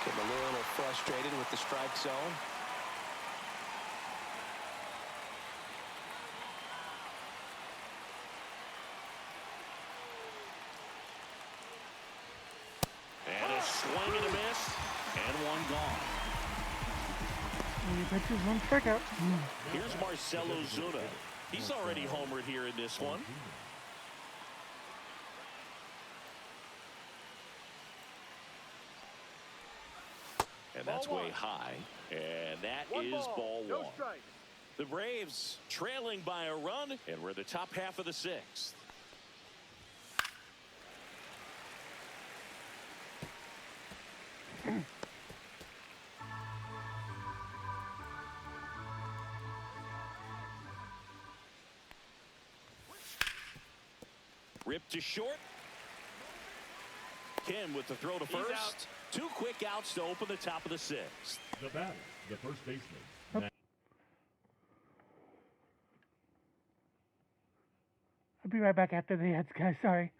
Getting a little frustrated with the strike zone. Swing and a miss, and one gone. He pitches one strikeout. Here's Marcelo Zuna. He's already homered here in this one. And that's way high. And that is ball No one. strikes. The Braves trailing by a run, and we're the top half of the sixth. Ripped to short. Ken with the throw to first. Two quick outs to open the top of the sixth. The batter, the first baseman. I'll be right back after the ads, guys. Sorry.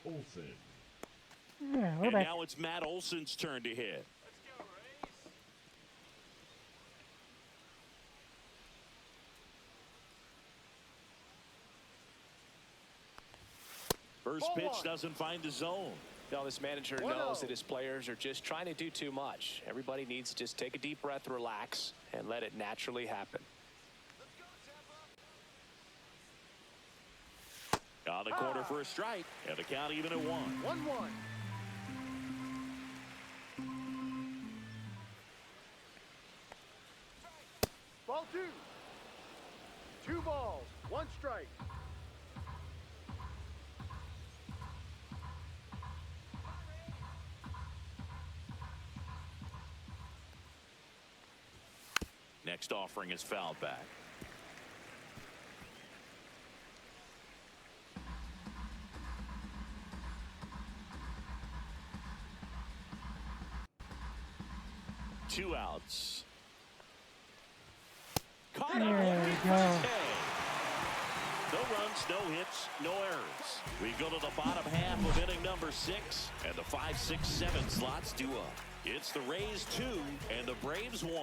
Olsen. Yeah, we're And back. now it's Matt Olson's turn to hit. First Ball pitch one. doesn't find the zone. Now this manager knows that his players are just trying to do too much. Everybody needs to just take a deep breath, relax, and let it naturally happen. On the corner for a strike, and the count even at 1. 1-1. Ball 2. 2 balls, 1 strike. Next offering is fouled back. Two outs. Caught up There one we for go. the tag. No runs It's no hits, no errors. We go to the bottom half of inning number 6, and the 5, 6, 7 slots due up. It's the Rays 2 and the Braves 1.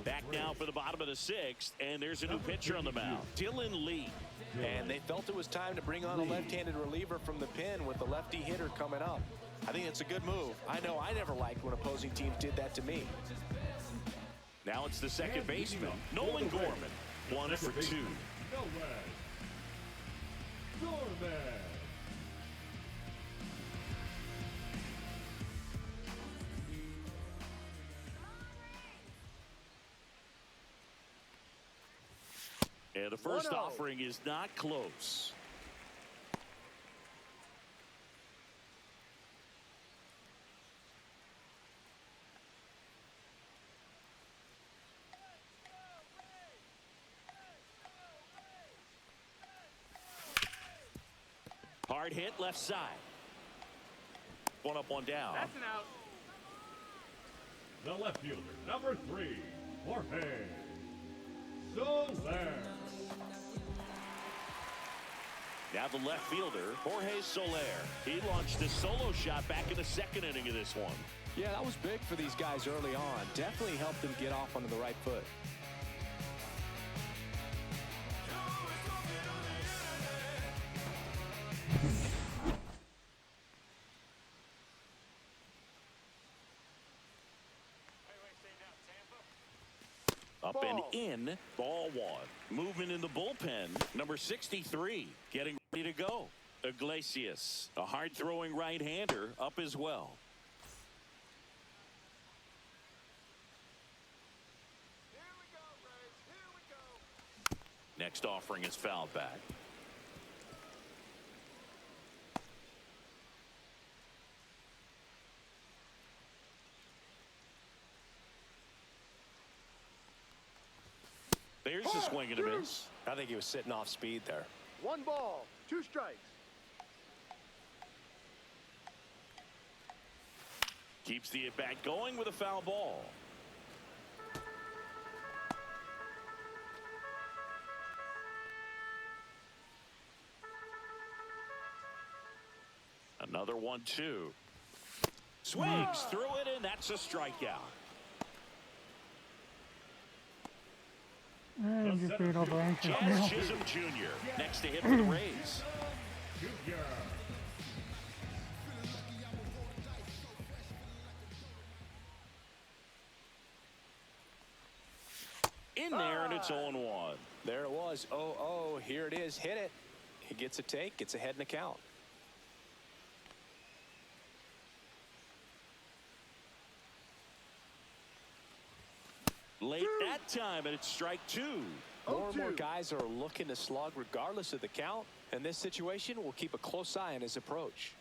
Back now for the bottom of the 6th, and there's a new pitcher on the mound, Dylan Lee. And they felt it was time to bring on a left-handed reliever from the pen with the lefty hitter coming up. I think it's a good move. I know I never liked when opposing teams did that to me. Now it's the second baseman, Nolan Gorman, 1 for 2. And the first 1-0. offering is not close. Hard hit left side. One up, one down. That's an out. The left fielder, number 3, Jorge Soler. Now the left fielder, Jorge Soler. He launched a solo shot back in the second inning of this one. Yeah, that was big for these guys early on. Definitely helped them get off onto the right foot. Up and in, ball 1. Movement in the bullpen, number 63, getting ready to go. Iglesias, a hard-throwing right-hander, up as well. Next offering is fouled back. There's a swing and a miss. I think he was sitting off speed there. 1 ball, 2 strikes. Keeps the at-bat going with a foul ball. Another 1-2. Swings through it, and that's a strikeout. I'm just being over anxious Jazz now. Chisholm Jr. next to hit for the Rays. In there, and it's 0-1. There it was. 0-0. Here it is. Hit it. He gets a take. Gets ahead in the count. Late that time, and it's strike 2. More and more guys are looking to slug regardless of the count. In this situation, we'll keep a close eye on his approach.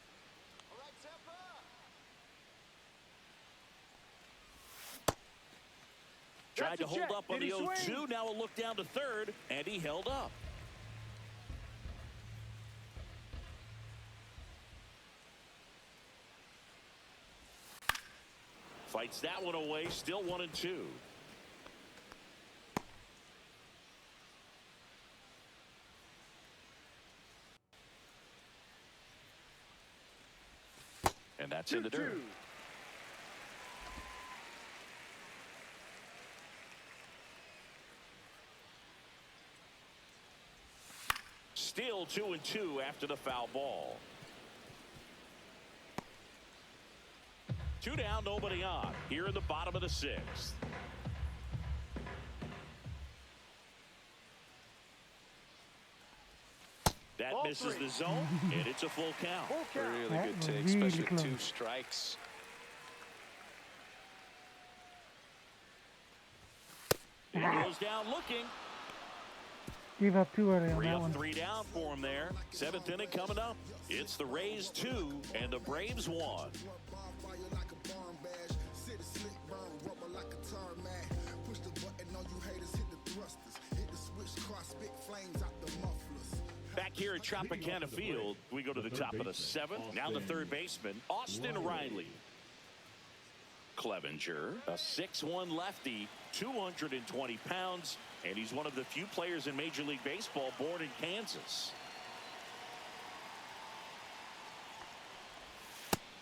Tried to hold up on Did the he 0-2. swing? Now a look down to third, and he held up. Fights that one away, still 1-2. And that's in the dirt. 2-2. Still 2-2 after the foul ball. 2 down, nobody on. Here in the bottom of the 6th. That Ball misses 3. the zone, and it's a full count. Full count. Really That good was take, really especially with 2 close. strikes. He goes down looking. Gave up 2 early on 3 that up, one. 3 down for him there. 7th inning coming up. It's the Rays 2 and the Braves 1. Back here at Tropicana Field, we go to the top of the 7th. Now the third baseman, Austin Riley. Clevenger, a 6'1 lefty, 220 pounds, and he's one of the few players in Major League Baseball born in Kansas.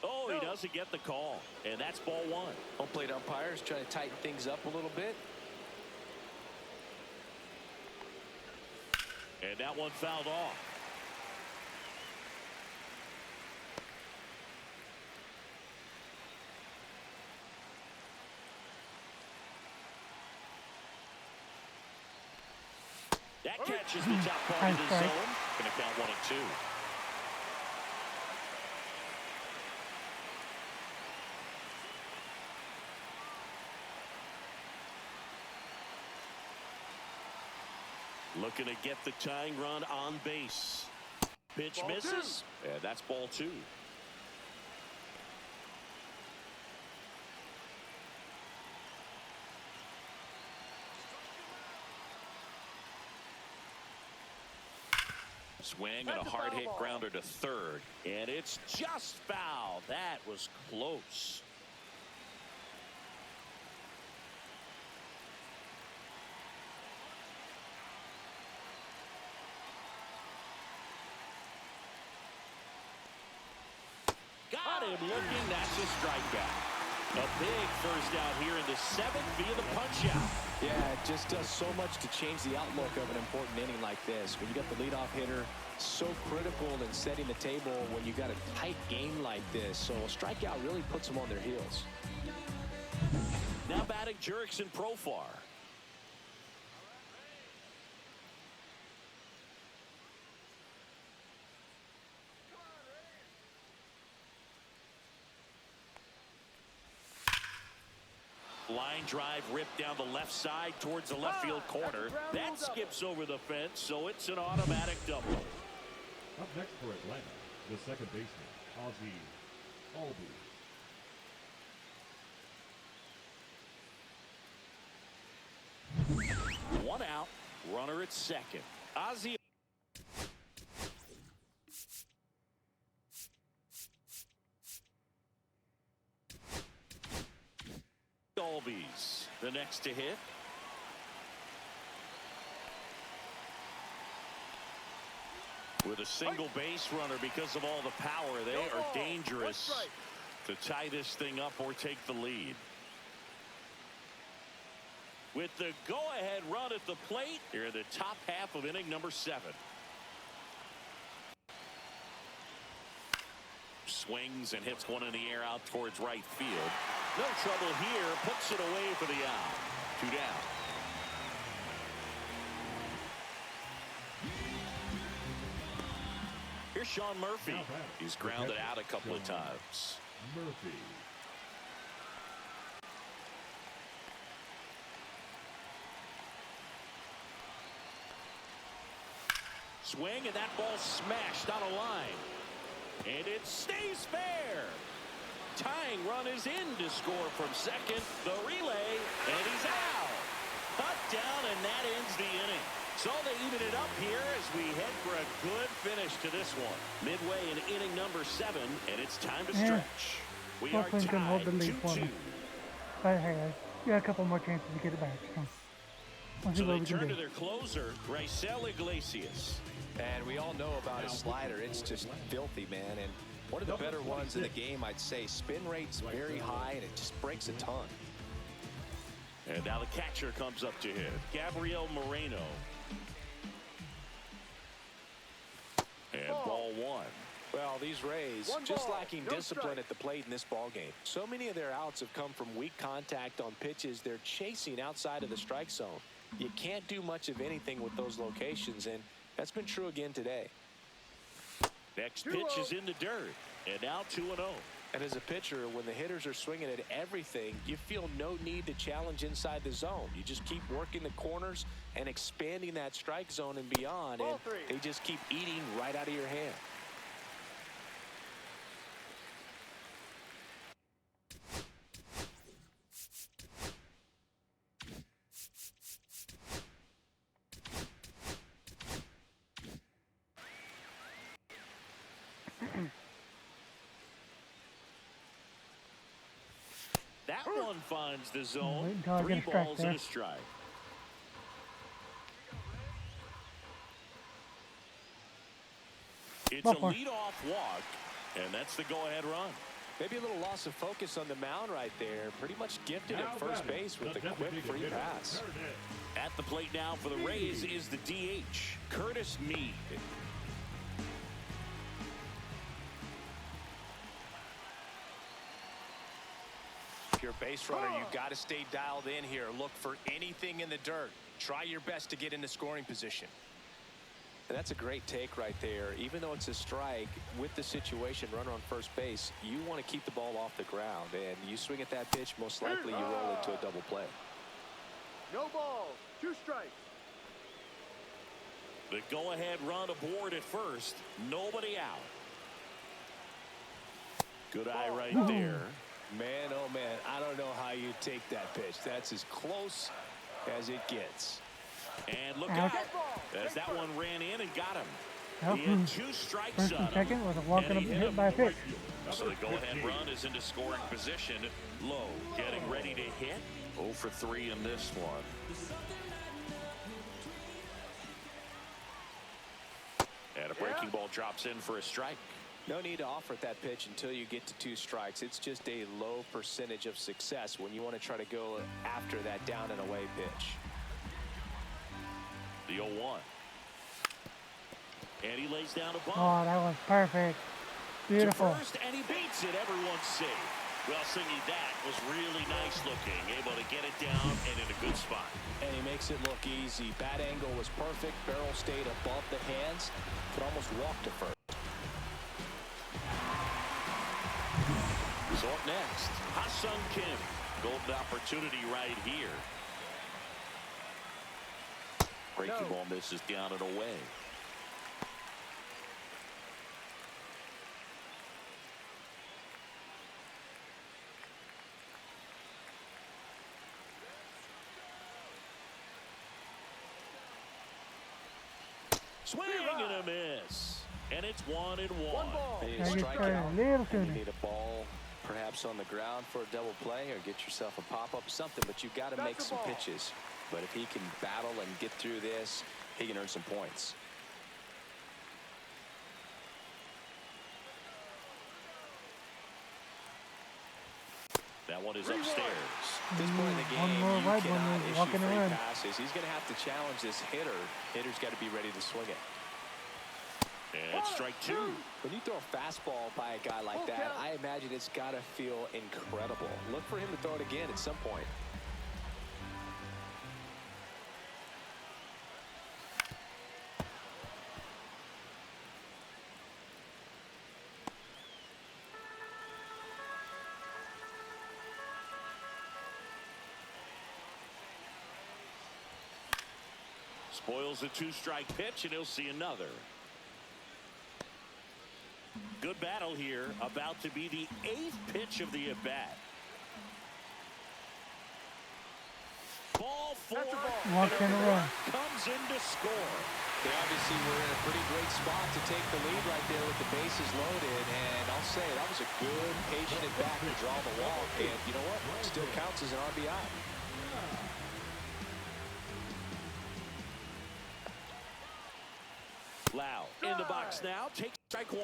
Oh, he doesn't get the call, and that's ball one. Home plate umpires trying to tighten things up a little bit. And that one fouled off. That catches the top part of the zone. Going to count 1-2. Looking to get the tying run on base. Pitch misses, and that's ball two. Swing and a hard hit grounder to third, and it's just foul. That was close. Got him looking. That's a strikeout. A big first out here in the seventh via the punch out. Yeah, it just does so much to change the outlook of an important inning like this. When you got the leadoff hitter, so critical in setting the table when you got a tight game like this. So a strikeout really puts them on their heels. Now batting Jurickson Profar. Line drive ripped down the left side towards the left field corner. That skips over the fence, so it's an automatic double. Up next for Atlanta, the second baseman, Ozzie Albies. One out, runner at second. Ozzie Albies, the next to hit. With a single base runner because of all the power, they are dangerous to tie this thing up or take the lead. With the go-ahead run at the plate, here in the top half of inning number 7. Swings and hits one in the air out towards right field. No trouble here, puts it away for the out. 2 down. Here's Sean Murphy. He's grounded out a couple of times. Murphy. Swing, and that ball smashed on a line. And it stays fair. Tying run is in to score from second. The relay, and he's out. Cut down, and that ends the inning. So they even it up here as we head for a good finish to this one. Midway in inning number 7, and it's time to stretch. We are Hopefully can hold the tied lead for 2-2. me. But hey, you got a couple more chances to get it back. So they turn to their closer, Raisel Iglesias. And we all know about his slider. It's just filthy, man. And one of the better ones in the game, I'd say. Spin rate's very high, and it just breaks a ton. And now the catcher comes up to hit, Gabriel Moreno. And ball one. Well, these Rays just lacking discipline at the plate in this ballgame. So many of their outs have come from weak contact on pitches they're chasing outside of the strike zone. You can't do much of anything with those locations, and that's been true again today. Next pitch is in the dirt, and now 2-0. And as a pitcher, when the hitters are swinging at everything, you feel no need to challenge inside the zone. You just keep working the corners and expanding that strike zone and beyond, and they just keep eating right out of your hand. That finds the zone. Wait until I 3 get a strike balls there. and a strike. It's Ball a four. leadoff walk, and that's the go-ahead run. Maybe a little loss of focus on the mound right there. Pretty much gifted at first base with a quick free pass. At the plate now for the Rays is the DH, Curtis Mead. If you're a base runner, you've got to stay dialed in here. Look for anything in the dirt. Try your best to get into scoring position. And that's a great take right there. Even though it's a strike, with the situation, runner on first base, you want to keep the ball off the ground. And you swing at that pitch, most likely you roll into a double play. No balls. 2 strikes. The go-ahead run aboard at first. Nobody out. Good eye right there. Man, oh man, I don't know how you take that pitch. That's as close as it gets. And look Out. out as that one ran in and got him. Yep. He had 2 strikes First on and him. second was a walk and a he hit hit him. by a pitch. So the go-ahead run is into scoring position. Low getting ready to hit. 0 for 3 in this one. And a breaking ball drops in for a strike. No need to offer at that pitch until you get to 2 strikes. It's just a low percentage of success when you want to try to go after that down and away pitch. The 0-1. And he lays down a bunt. Oh, that was perfect. Beautiful. To first, and he beats it. Everyone's safe. Well, Singy, that was really nice looking. Able to get it down and in a good spot. And he makes it look easy. Bat angle was perfect. Barrel stayed above the hands. Could almost walk to first. So up next, Ha-Sung Kim. Golden opportunity right here. Breaking ball misses down and away. Swing and a miss. And it's 1-1. You need Now a you strike started out. a little And sooner. you need a ball perhaps on the ground for a double play or get yourself a pop-up or something, but you've got to make some pitches. But if he can battle and get through this, he can earn some points. That one is upstairs. At this point in the One game, more you wide one cannot is issue walking free around. passes. He's going to have to challenge this hitter. Hitter's got to be ready to swing it. And strike 2. When you throw a fastball by a guy like that, I imagine it's got to feel incredible. Look for him to throw it again at some point. Spoils a 2-strike pitch, and he'll see another. Good battle here. About to be the 8th pitch of the at-bat. Ball 4. Walk in a row. Comes in to score. They obviously were in a pretty great spot to take the lead right there with the bases loaded. And I'll say that was a good, patient at bat to draw the walk. And you know what? Still counts as an RBI. Lau in the box now. Takes strike 1.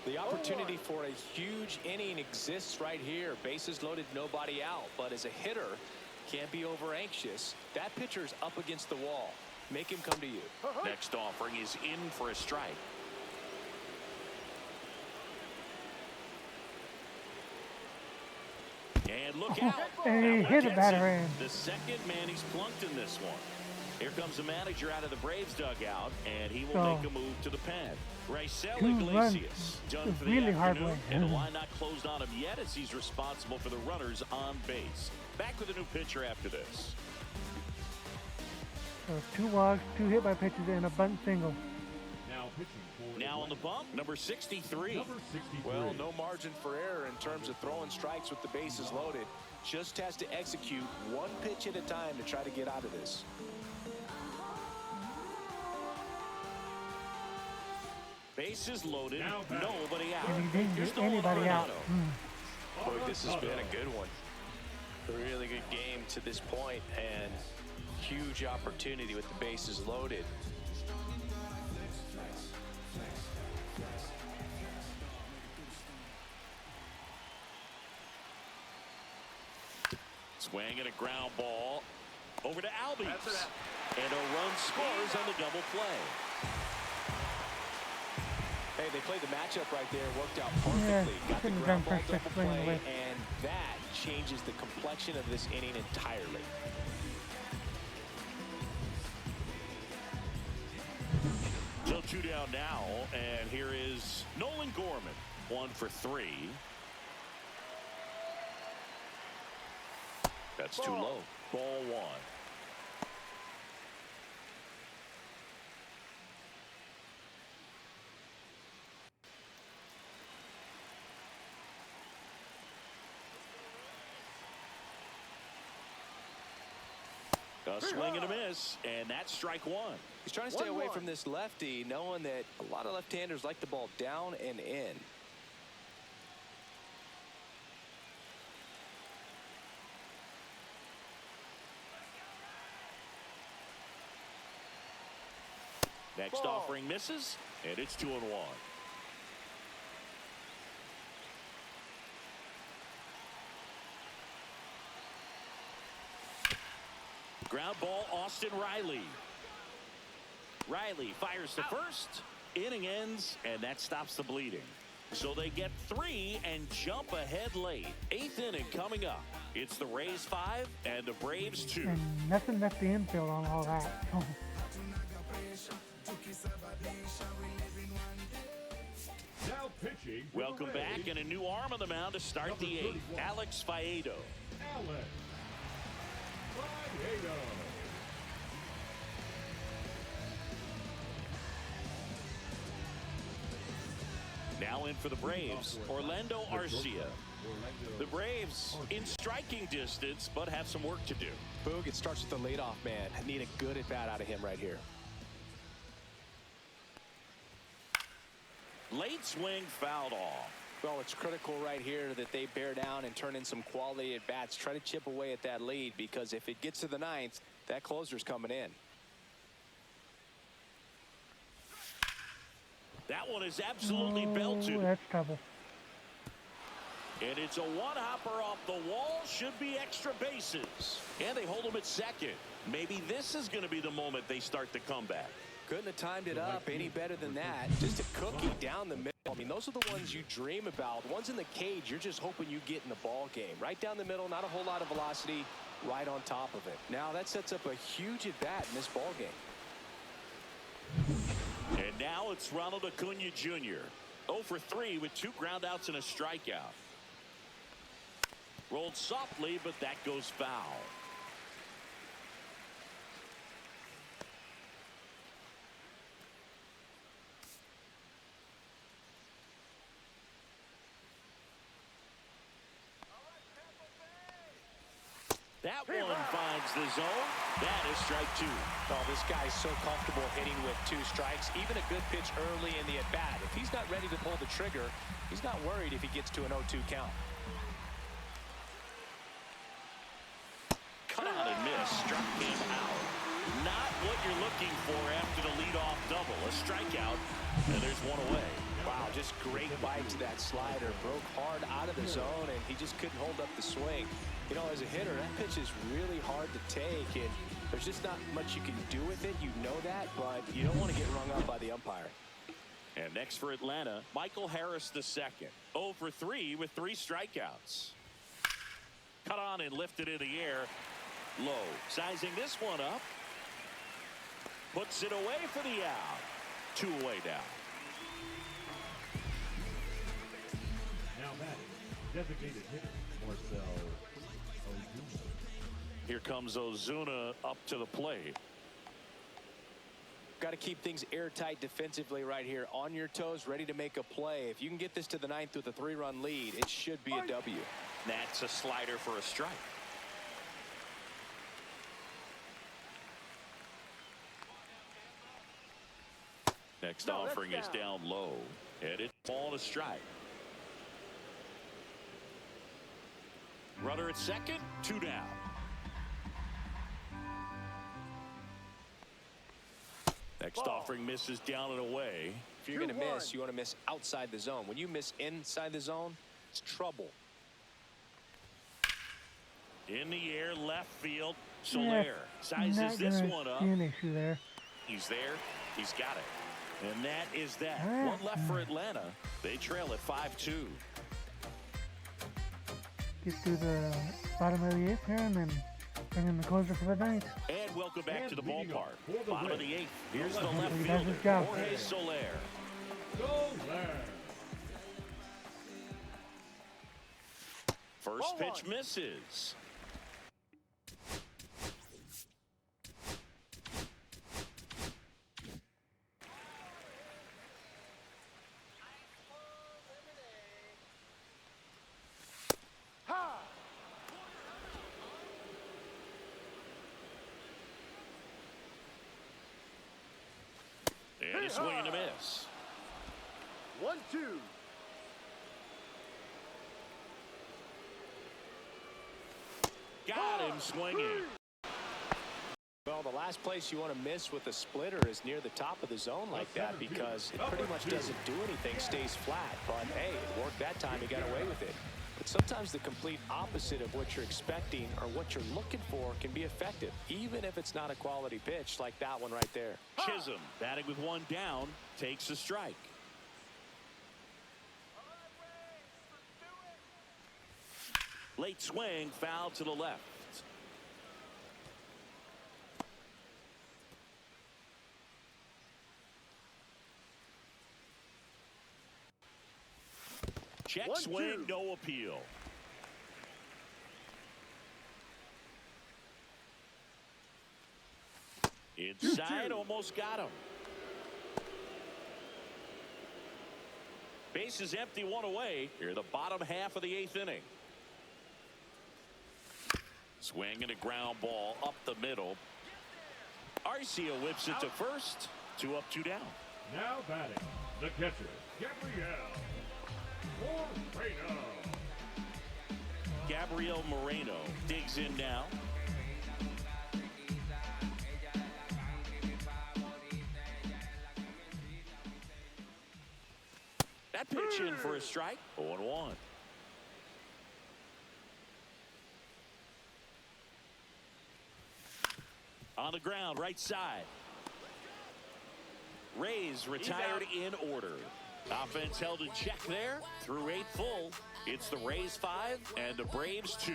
The opportunity for a huge inning exists right here. Bases loaded, nobody out. But as a hitter, can't be over anxious. That pitcher's up against the wall. Make him come to you. Next offering is in for a strike. And look out. And he That one hit a gets batter him. in. The second man he's plunked in this one. Here comes the manager out of the Braves dugout, and he will So, make a move to the pen. Raisel 2 runs. Iglesias done for the Really hard afternoon, way. and the line not closed on him yet as he's responsible for the runners on base. Back with a new pitcher after this. So 2 walks, 2 hit by pitches, and a bunt single. Now pitching for Now on the bump, number 63. number 63. Well, no margin for error in terms of throwing strikes with the bases loaded. Just has to execute one pitch at a time to try to get out of this. Bases loaded, Now back. nobody out. And he didn't Here's get Nolan anybody out. Arenado. Boy, this has been a good one. Really good game to this point, and huge opportunity with the bases loaded. Swing and a ground ball over to Albies. And a run scores on the double play. Hey, they played the matchup right there. Worked out perfectly. Yeah, Got the couldn't ground jump ball for double 6 play, away. and that changes the complexion of this inning entirely. So 2 down now, and here is Nolan Gorman. 1 for 3. That's too low. Ball 1. A swing and a miss, and that's strike 1. He's trying to stay away from this lefty, knowing that a lot of left-handers like the ball down and in. Next offering misses, and it's 2-1. Ground ball, Austin Riley. Riley fires to first. Inning ends, and that stops the bleeding. So they get 3 and jump ahead late. 8th inning coming up. It's the Rays 5 and the Braves 2. And nothing left the infield on all that. Now pitching. for Welcome the back, Rays, and a new arm on the mound to start Number the 8th. 31. Alex Faedo. Alex Faedo. Now in for the Braves, Orlando Arcia. The Braves in striking distance, but have some work to do. Boog, it starts with the leadoff man. I need a good at-bat out of him right here. Late swing fouled off. Well, it's critical right here that they bear down and turn in some quality at-bats. Try to chip away at that lead, because if it gets to the 9th, that closer's coming in. That one is absolutely belted. That's trouble. And it's a one-hopper off the wall. Should be extra bases. And they hold him at second. Maybe this is going to be the moment they start the comeback. Couldn't have timed it up any better than that. Just a cookie down the middle. I mean, those are the ones you dream about. Ones in the cage, you're just hoping you get in the ball game. Right down the middle, not a whole lot of velocity, right on top of it. Now that sets up a huge at-bat in this ball game. And now it's Ronald Acuna Jr. 0 for 3 with 2 groundouts and a strikeout. Rolled softly, but that goes foul. That one finds the zone. That is strike 2. Oh, this guy's so comfortable hitting with 2 strikes. Even a good pitch early in the at-bat. If he's not ready to pull the trigger, he's not worried if he gets to an 0-2 count. Cut on and miss. Struck him out. Not what you're looking for after the leadoff double. A strikeout, and there's one away. Wow, just great bite to that slider. Broke hard out of the zone, and he just couldn't hold up the swing. You know, as a hitter, that pitch is really hard to take, and there's just not much you can do with it. You know that, but you don't want to get rung up by the umpire. And next for Atlanta, Michael Harris II. 0 for 3 with 3 strikeouts. Cut on and lifted in the air. Low. Sizing this one up. Puts it away for the out. 2 away down. Now batting, designated hitter Marcel Ozuna. Here comes Ozuna up to the plate. Got to keep things airtight defensively right here. On your toes, ready to make a play. If you can get this to the 9th with a 3-run lead, it should be a W. That's a slider for a strike. Next offering is down low, and it's ball to strike. Runner at second, 2 down. Next offering misses down and away. If you're going to miss, you want to miss outside the zone. When you miss inside the zone, it's trouble. In the air, left field. Soler sizes this one up. An issue there. He's there. He's got it. And that is that. One left for Atlanta. They trail at 5-2. Get to the bottom of the 8th here and then bring in the closer for the ninth. And welcome back to the ballpark. Bottom of the 8th. Here's the left He does his fielder, job. Jorge Soler. First pitch misses. And a swing and a miss. 1-2. Got him swinging. Well, the last place you want to miss with a splitter is near the top of the zone like that because it pretty much doesn't do anything, stays flat. But, hey, it worked that time. He got away with it. But sometimes the complete opposite of what you're expecting or what you're looking for can be effective, even if it's not a quality pitch like that one right there. Chisholm, batting with 1 down, takes a strike. Late swing, foul to the left. Check swing, no appeal. Inside, almost got him. Base is empty, 1 away. Here, the bottom half of the 8th inning. Swing and a ground ball up the middle. Arcia whips it to first. 2 up, 2 down. Now batting, the catcher, Gabriel Moreno. Gabriel Moreno digs in now. That pitch in for a strike. 0-1. On the ground, right side. Rays retired in order. Offense held in check there. Through 8 full. It's the Rays 5 and the Braves 2.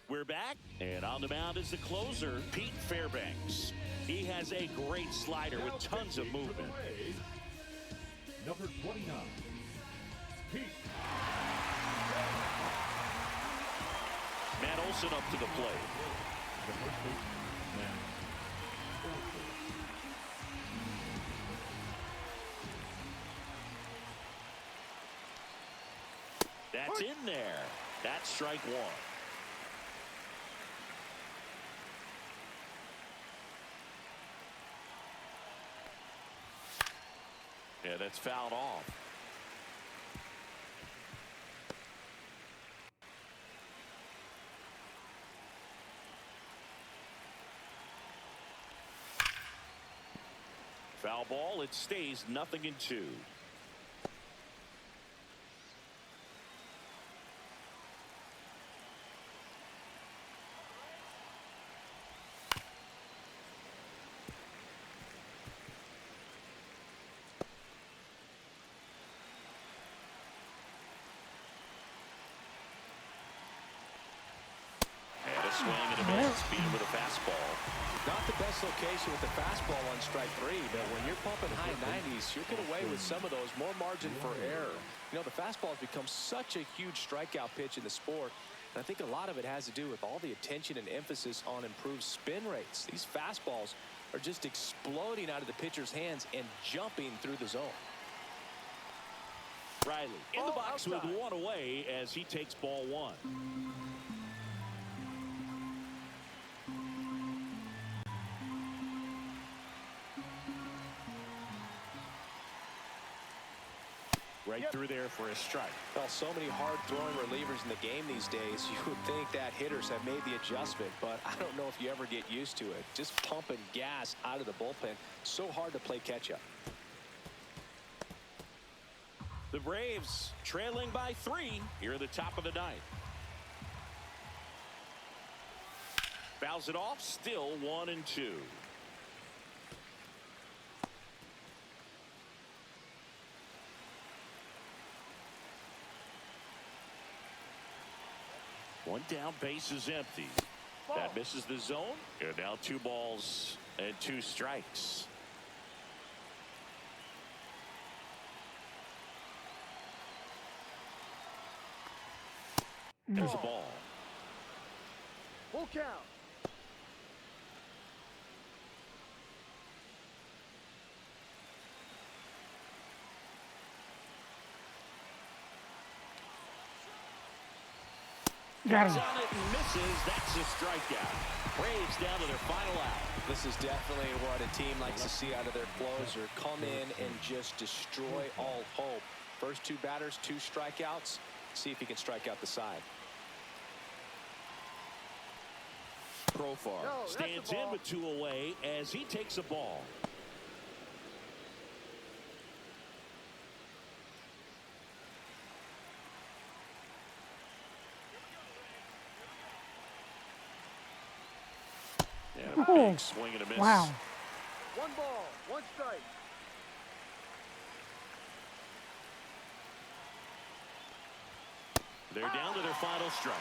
We're back, and on the mound is the closer, Pete Fairbanks. He has a great slider with tons of movement. Number 29, Pete. Matt Olson up to the plate. The first baseman, Matt Olson. That's in there. That's strike 1. Yeah, that's fouled off. Foul ball. It stays 0-2. Swing and a miss. Beat him with a fastball. Not the best location with the fastball on strike 3, but when you're pumping high 90s, you'll get away with some of those, more margin for error. You know, the fastball has become such a huge strikeout pitch in the sport, and I think a lot of it has to do with all the attention and emphasis on improved spin rates. These fastballs are just exploding out of the pitcher's hands and jumping through the zone. Riley in the box with 1 away as he takes ball 1. Right through there for a strike. Well, so many hard-throwing relievers in the game these days, you would think that hitters have made the adjustment, but I don't know if you ever get used to it. Just pumping gas out of the bullpen. So hard to play catch-up. The Braves trailing by 3 here at the top of the 9th. Fouls it off, still 1-2. One down, base is empty. That misses the zone. And now 2 balls and 2 strikes. There's a ball. Full count. Got Gets him. on it and misses. That's a strikeout. Braves down to their final out. This is definitely what a team likes to see out of their closer. Come in and just destroy all hope. First 2 batters, 2 strikeouts. See if he can strike out the side. Profar stands in with 2 away as he takes a ball. And a big swing and a miss. Wow. 1 ball, 1 strike. They're down to their final strike.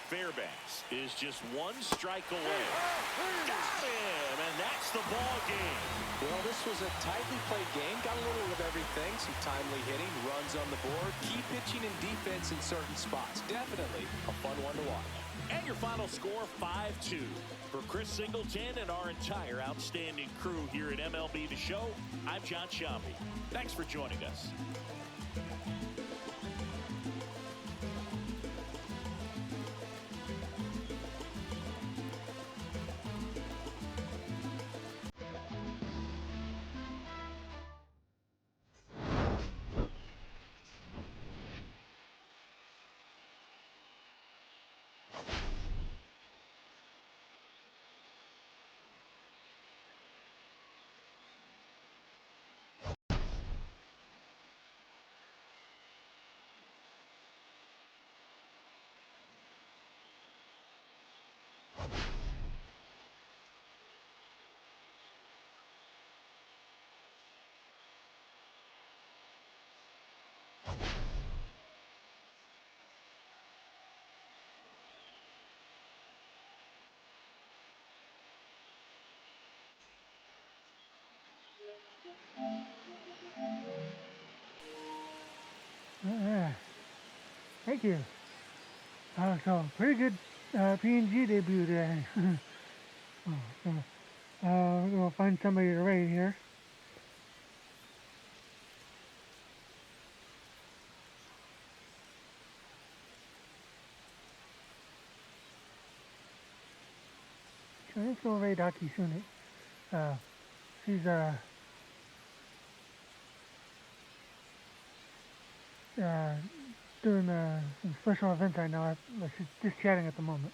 Fairbanks is just 1 strike away. Got him, and that's the ball game. Well, this was a tightly played game. Got a little of everything. Some timely hitting, runs on the board, key pitching and defense in certain spots. Definitely a fun one to watch. And your final score, 5-2. For Chris Singleton and our entire outstanding crew here at MLB The Show, I'm John Shambi. Thanks for joining us. Thank you. So pretty good P&G debut today. We're gonna find somebody to rate here. So let's go rate Aki Sune. She's doing some special events right now. She's just chatting at the moment.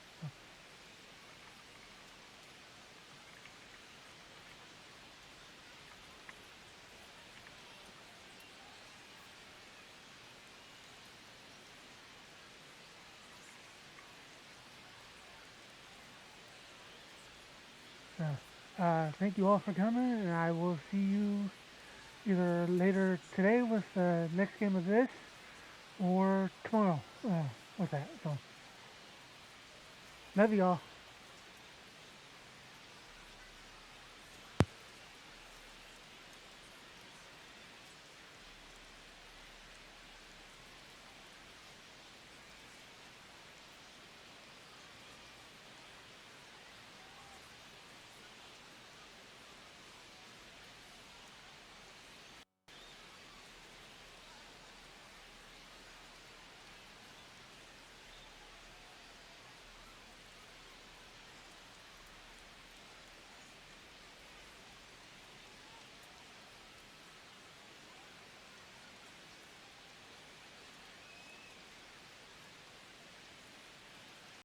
Thank you all for coming, and I will see you either later today with the next game of this, or tomorrow with that. So, love you all.